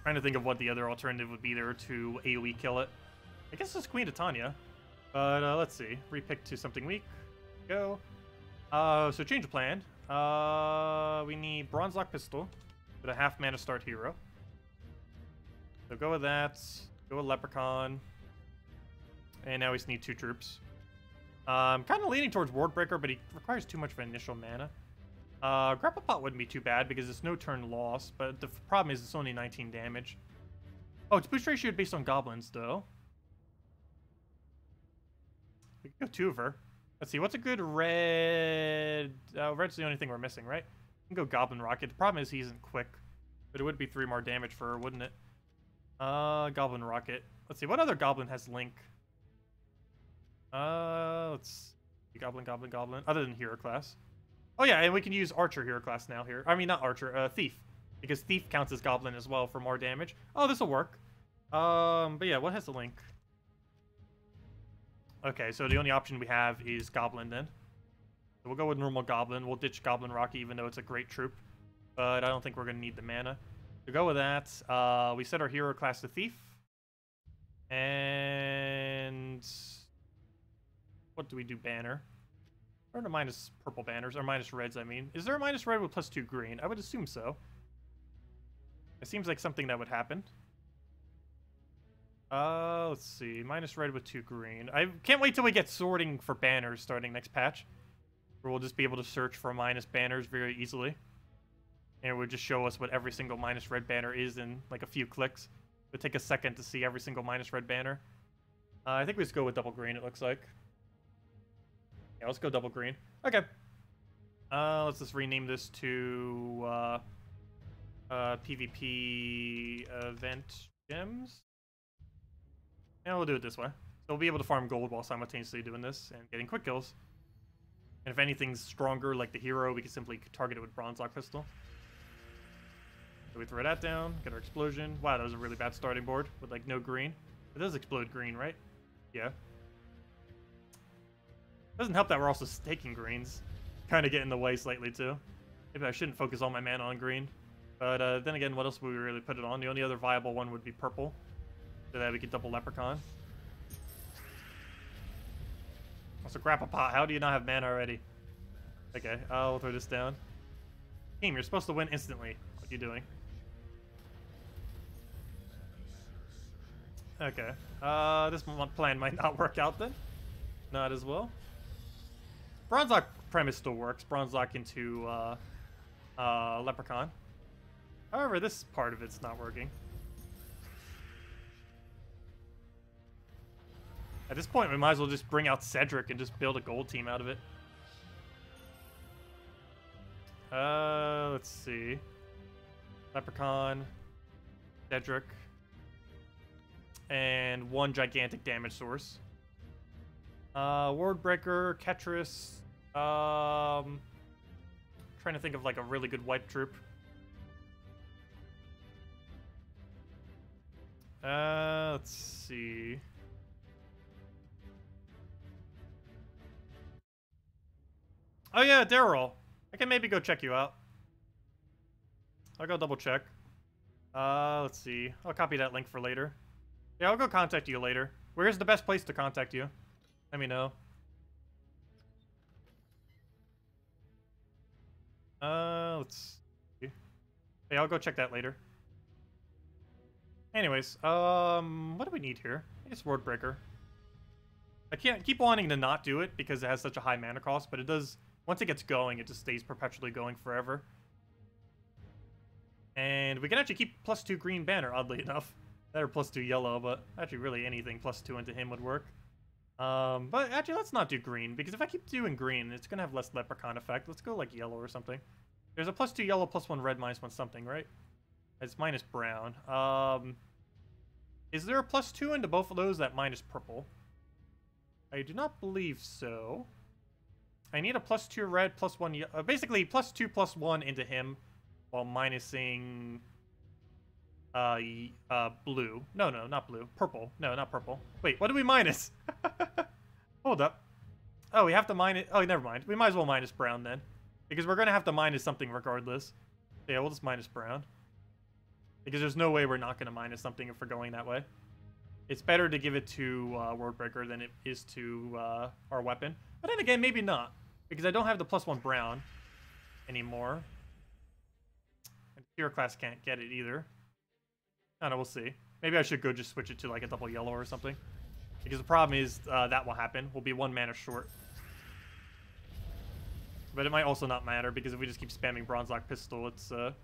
Trying to think of what the other alternative would be there to AoE kill it. I guess it's Queen Titania. But let's see. Repick to something weak. Go. So change of plan. We need Bronze Lock Pistol with a half mana start hero. So go with that. Go with Leprechaun. And now we just need 2 troops. I'm kind of leaning towards Wardbreaker, but he requires too much of an initial mana. Grapple Pot wouldn't be too bad because it's no turn loss, but the problem is it's only 19 damage. Oh, it's boost ratio based on goblins, though. We can go 2 of her. Let's see, what's a good red... red's the only thing we're missing, right? We can go Goblin Rocket. The problem is he isn't quick, but it would be 3 more damage for her, wouldn't it? Goblin Rocket. Let's see, what other goblin has Link? Let's see. Goblin. Other than hero class. Oh yeah, and we can use Archer hero class now here. I mean, not Archer, Thief. Because Thief counts as Goblin as well for more damage. Oh, this'll work. But yeah, what has the Link? Okay, so the only option we have is Goblin then. So we'll go with normal Goblin. We'll ditch Goblin Rocky even though it's a great troop. But I don't think we're going to need the mana. To go with that, we set our hero class to Thief. And... what do we do? Banner. Or the minus purple banners, or minus reds, I mean. Is there a minus red with +2 green? I would assume so. It seems like something that would happen. Let's see. Minus red with 2 green. I can't wait till we get sorting for banners starting next patch. Where we'll just be able to search for minus banners very easily. And it would just show us what every single minus red banner is in like a few clicks. It would take a second to see every single minus red banner. I think we just go with double green, it looks like. Yeah, let's go double green. Okay. Let's just rename this to PvP event gems. Yeah, we'll do it this way. So we'll be able to farm gold while simultaneously doing this and getting quick kills. And if anything's stronger, like the hero, we can simply target it with Bronze Lock Pistol. So we throw that down, get our explosion. Wow, that was a really bad starting board with like no green. It does explode green, right? Yeah. Doesn't help that we're also staking greens. Kind of get in the way slightly too. Maybe I shouldn't focus all my mana on green. But then again, what else would we really put it on? The only other viable one would be purple. So that we could double Leprechaun. Also, Grapple Pot, how do you not have mana already? Okay, I'll throw this down. Team, you're supposed to win instantly. What are you doing? Okay. This plan might not work out then. Not as well. Bronze Lock premise still works. Bronze Lock into Leprechaun. However, this part of it's not working. At this point, we might as well just bring out Cedric and just build a gold team out of it. Let's see. Leprechaun, Cedric, and one gigantic damage source. Wardbreaker, Ketris. Trying to think of like a really good wipe troop. Let's see. Oh yeah, Daryl. I can maybe go check you out. I'll go double check. Let's see. I'll copy that link for later. Yeah, I'll go contact you later. Where's the best place to contact you? Let me know. Let's see. Hey, I'll go check that later. Anyways, what do we need here? I guess Wardbreaker. I can't keep wanting to not do it because it has such a high mana cost, but it does, once it gets going, it just stays perpetually going forever. And we can actually keep +2 green banner, oddly enough. That or +2 yellow, but actually really anything +2 into him would work. But actually let's not do green, because if I keep doing green, it's gonna have less leprechaun effect. Let's go like yellow or something. There's a +2 yellow, +1 red, -1 something, right? It's minus brown. Is there a +2 into both of those that minus purple? I do not believe so. I need a +2 red, +1 basically +2 +1 into him, while minusing blue. No, not blue. Purple. No, not purple. Wait, what do we minus? Hold up. Oh, we have to minus... Oh, never mind. We might as well minus brown then. Because we're going to have to minus something regardless. Yeah, we'll just minus brown. Because there's no way we're not going to minus something if we're going that way. It's better to give it to Wardbreaker than it is to our weapon. But then again, maybe not. Because I don't have the +1 brown anymore. And Hero class can't get it either. I don't know, we'll see. Maybe I should go just switch it to like a double yellow or something. Because the problem is that will happen. We'll be 1 mana short. But it might also not matter because if we just keep spamming Bronze Lock Pistol, it's we're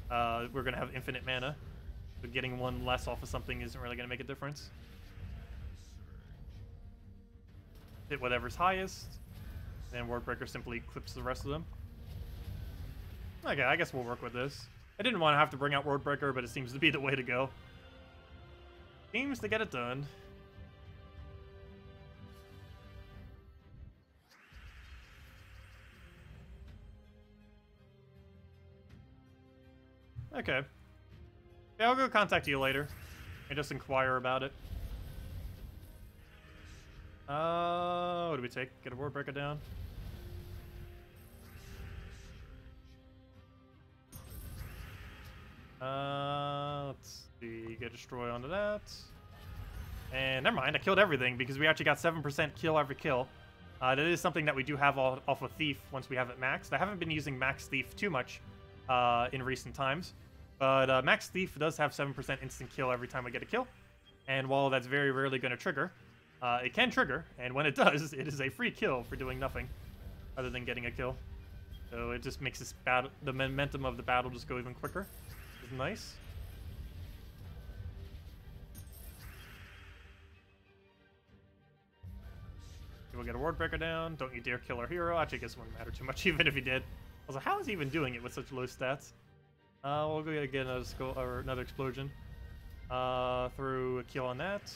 going to have infinite mana. So getting 1 less off of something isn't really going to make a difference. Hit whatever's highest. And Wardbreaker simply clips the rest of them. Okay, I guess we'll work with this. I didn't want to have to bring out Wardbreaker, but it seems to be the way to go. Seems to get it done. Okay. Yeah, I'll go contact you later and just inquire about it. What do we take? Get a Wardbreaker down. Let's see. Get Destroy onto that. And never mind, I killed everything because we actually got 7% kill every kill. That is something that we do have off of Thief once we have it maxed. I haven't been using Max Thief too much in recent times. But Max Thief does have 7% instant kill every time we get a kill. And while that's very rarely going to trigger, it can trigger. And when it does, it is a free kill for doing nothing other than getting a kill. So it just makes this battle, the momentum of the battle just go even quicker. It's nice. We'll get a Wardbreaker down. Don't you dare kill our hero. Actually, I guess it wouldn't matter too much even if he did. I was like, how is he even doing it with such low stats? We'll go get another explosion. Through a kill on that.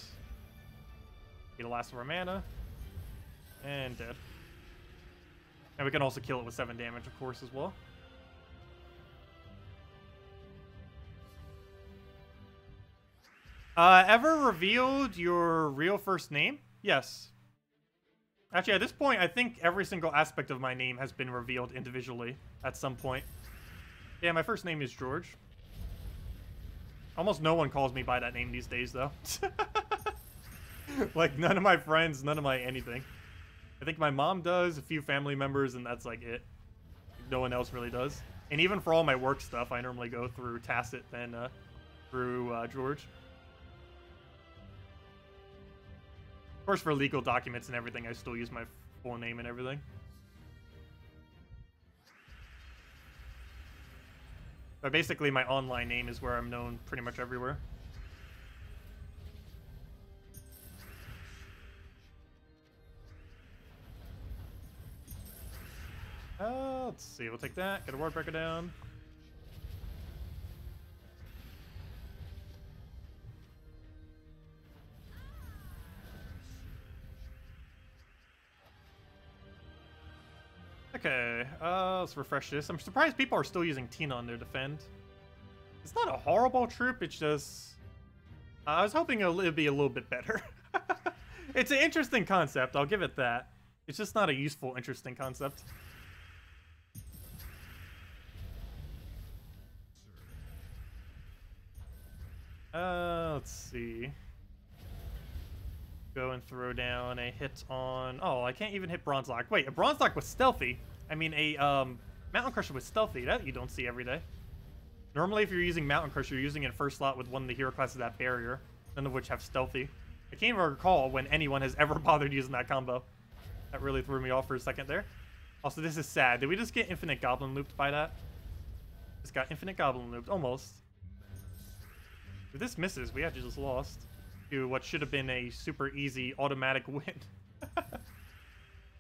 Get the last of our mana. And dead. And we can also kill it with 7 damage, of course, as well. Ever revealed your real first name? Yes. Actually, at this point, I think every single aspect of my name has been revealed individually at some point. Yeah, my first name is George. Almost no one calls me by that name these days, though. Like, none of my friends, none of my anything. I think my mom does, a few family members, and that's like it. No one else really does. And even for all my work stuff, I normally go through Tacet than through George. Of course, for legal documents and everything, I still use my full name and everything. But basically, my online name is where I'm known pretty much everywhere. Let's see. We'll take that. Get a ward breaker down. Okay, let's refresh this. I'm surprised people are still using Tina on their defend. It's not a horrible troop, it's just... I was hoping it'd be a little bit better. It's an interesting concept, I'll give it that. It's just not a useful, interesting concept. Let's see. Go and throw down a hit on... Oh, I can't even hit Bronze Lock. Wait, a Bronze Lock was stealthy. I mean, a Mountain Crusher was stealthy. That you don't see every day. Normally, if you're using Mountain Crusher, you're using it in first slot with one of the hero classes that barrier, none of which have stealthy. I can't even recall when anyone has ever bothered using that combo. That really threw me off for a second there. Also, this is sad. Did we just get Infinite Goblin looped by that? Just got Infinite Goblin looped. Almost. If this misses, we actually just lost to what should have been a super easy automatic win.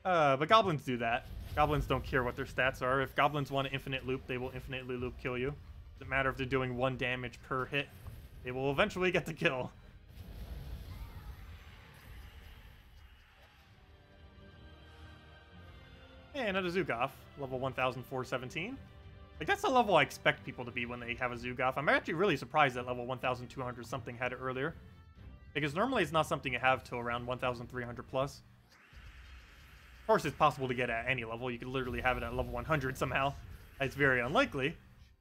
But goblins do that. Goblins don't care what their stats are. If goblins want an infinite loop, they will infinitely loop kill you. Doesn't matter if they're doing 1 damage per hit. They will eventually get the kill. Hey, another Zu'Goth. Level 1417. Like, that's the level I expect people to be when they have a Zu'Goth. I'm actually really surprised that level 1200 something had it earlier. Because normally it's not something you have till around 1,300 plus. Of course, it's possible to get at any level. You could literally have it at level 100 somehow. It's very unlikely.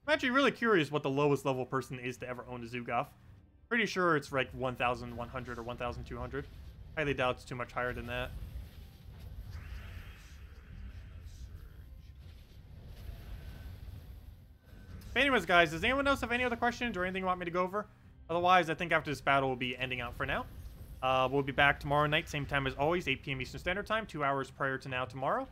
I'm actually really curious what the lowest level person is to ever own a Zu'Goth. Pretty sure it's like 1,100 or 1,200. Highly doubt it's too much higher than that. But anyways, guys, does anyone else have any other questions or anything you want me to go over? Otherwise, I think after this battle, we'll be ending out for now. We'll be back tomorrow night, same time as always, 8 p.m. Eastern Standard Time, 2 hours prior to now tomorrow.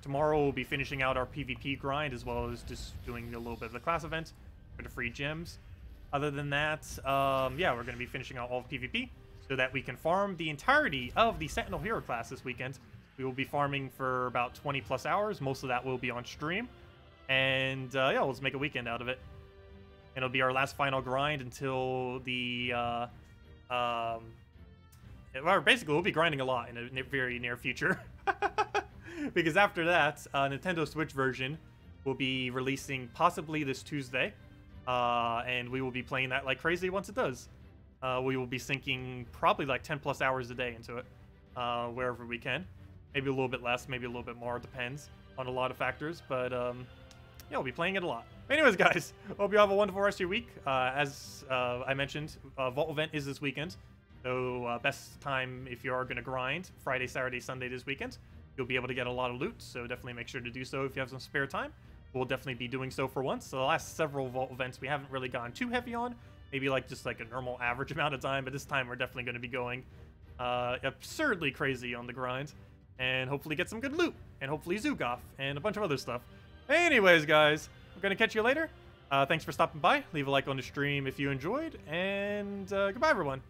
Tomorrow, we'll be finishing out our PvP grind, as well as just doing a little bit of the class event for the free gems. Other than that, yeah, we're going to be finishing out all of PvP so that we can farm the entirety of the Sentinel Hero class this weekend. We will be farming for about 20 plus hours. Most of that will be on stream. And, yeah, let's make a weekend out of it. And it'll be our last final grind until the, well, basically, we'll be grinding a lot in the very near future. Because after that, Nintendo Switch version will be releasing possibly this Tuesday. And we will be playing that like crazy once it does. We will be sinking probably like 10 plus hours a day into it, wherever we can. Maybe a little bit less, maybe a little bit more, depends on a lot of factors. But, yeah, we'll be playing it a lot. Anyways, guys, hope you have a wonderful rest of your week. As I mentioned, Vault event is this weekend. So best time if you are going to grind, Friday, Saturday, Sunday this weekend. You'll be able to get a lot of loot, so definitely make sure to do so if you have some spare time. We'll definitely be doing so for once. So the last several Vault events we haven't really gone too heavy on. Maybe like just like a normal average amount of time, but this time we're definitely going to be going absurdly crazy on the grind. And hopefully get some good loot, and hopefully Zu'Goth, and a bunch of other stuff. Anyways, guys, I'm going to catch you later. Thanks for stopping by. Leave a like on the stream if you enjoyed, and goodbye, everyone.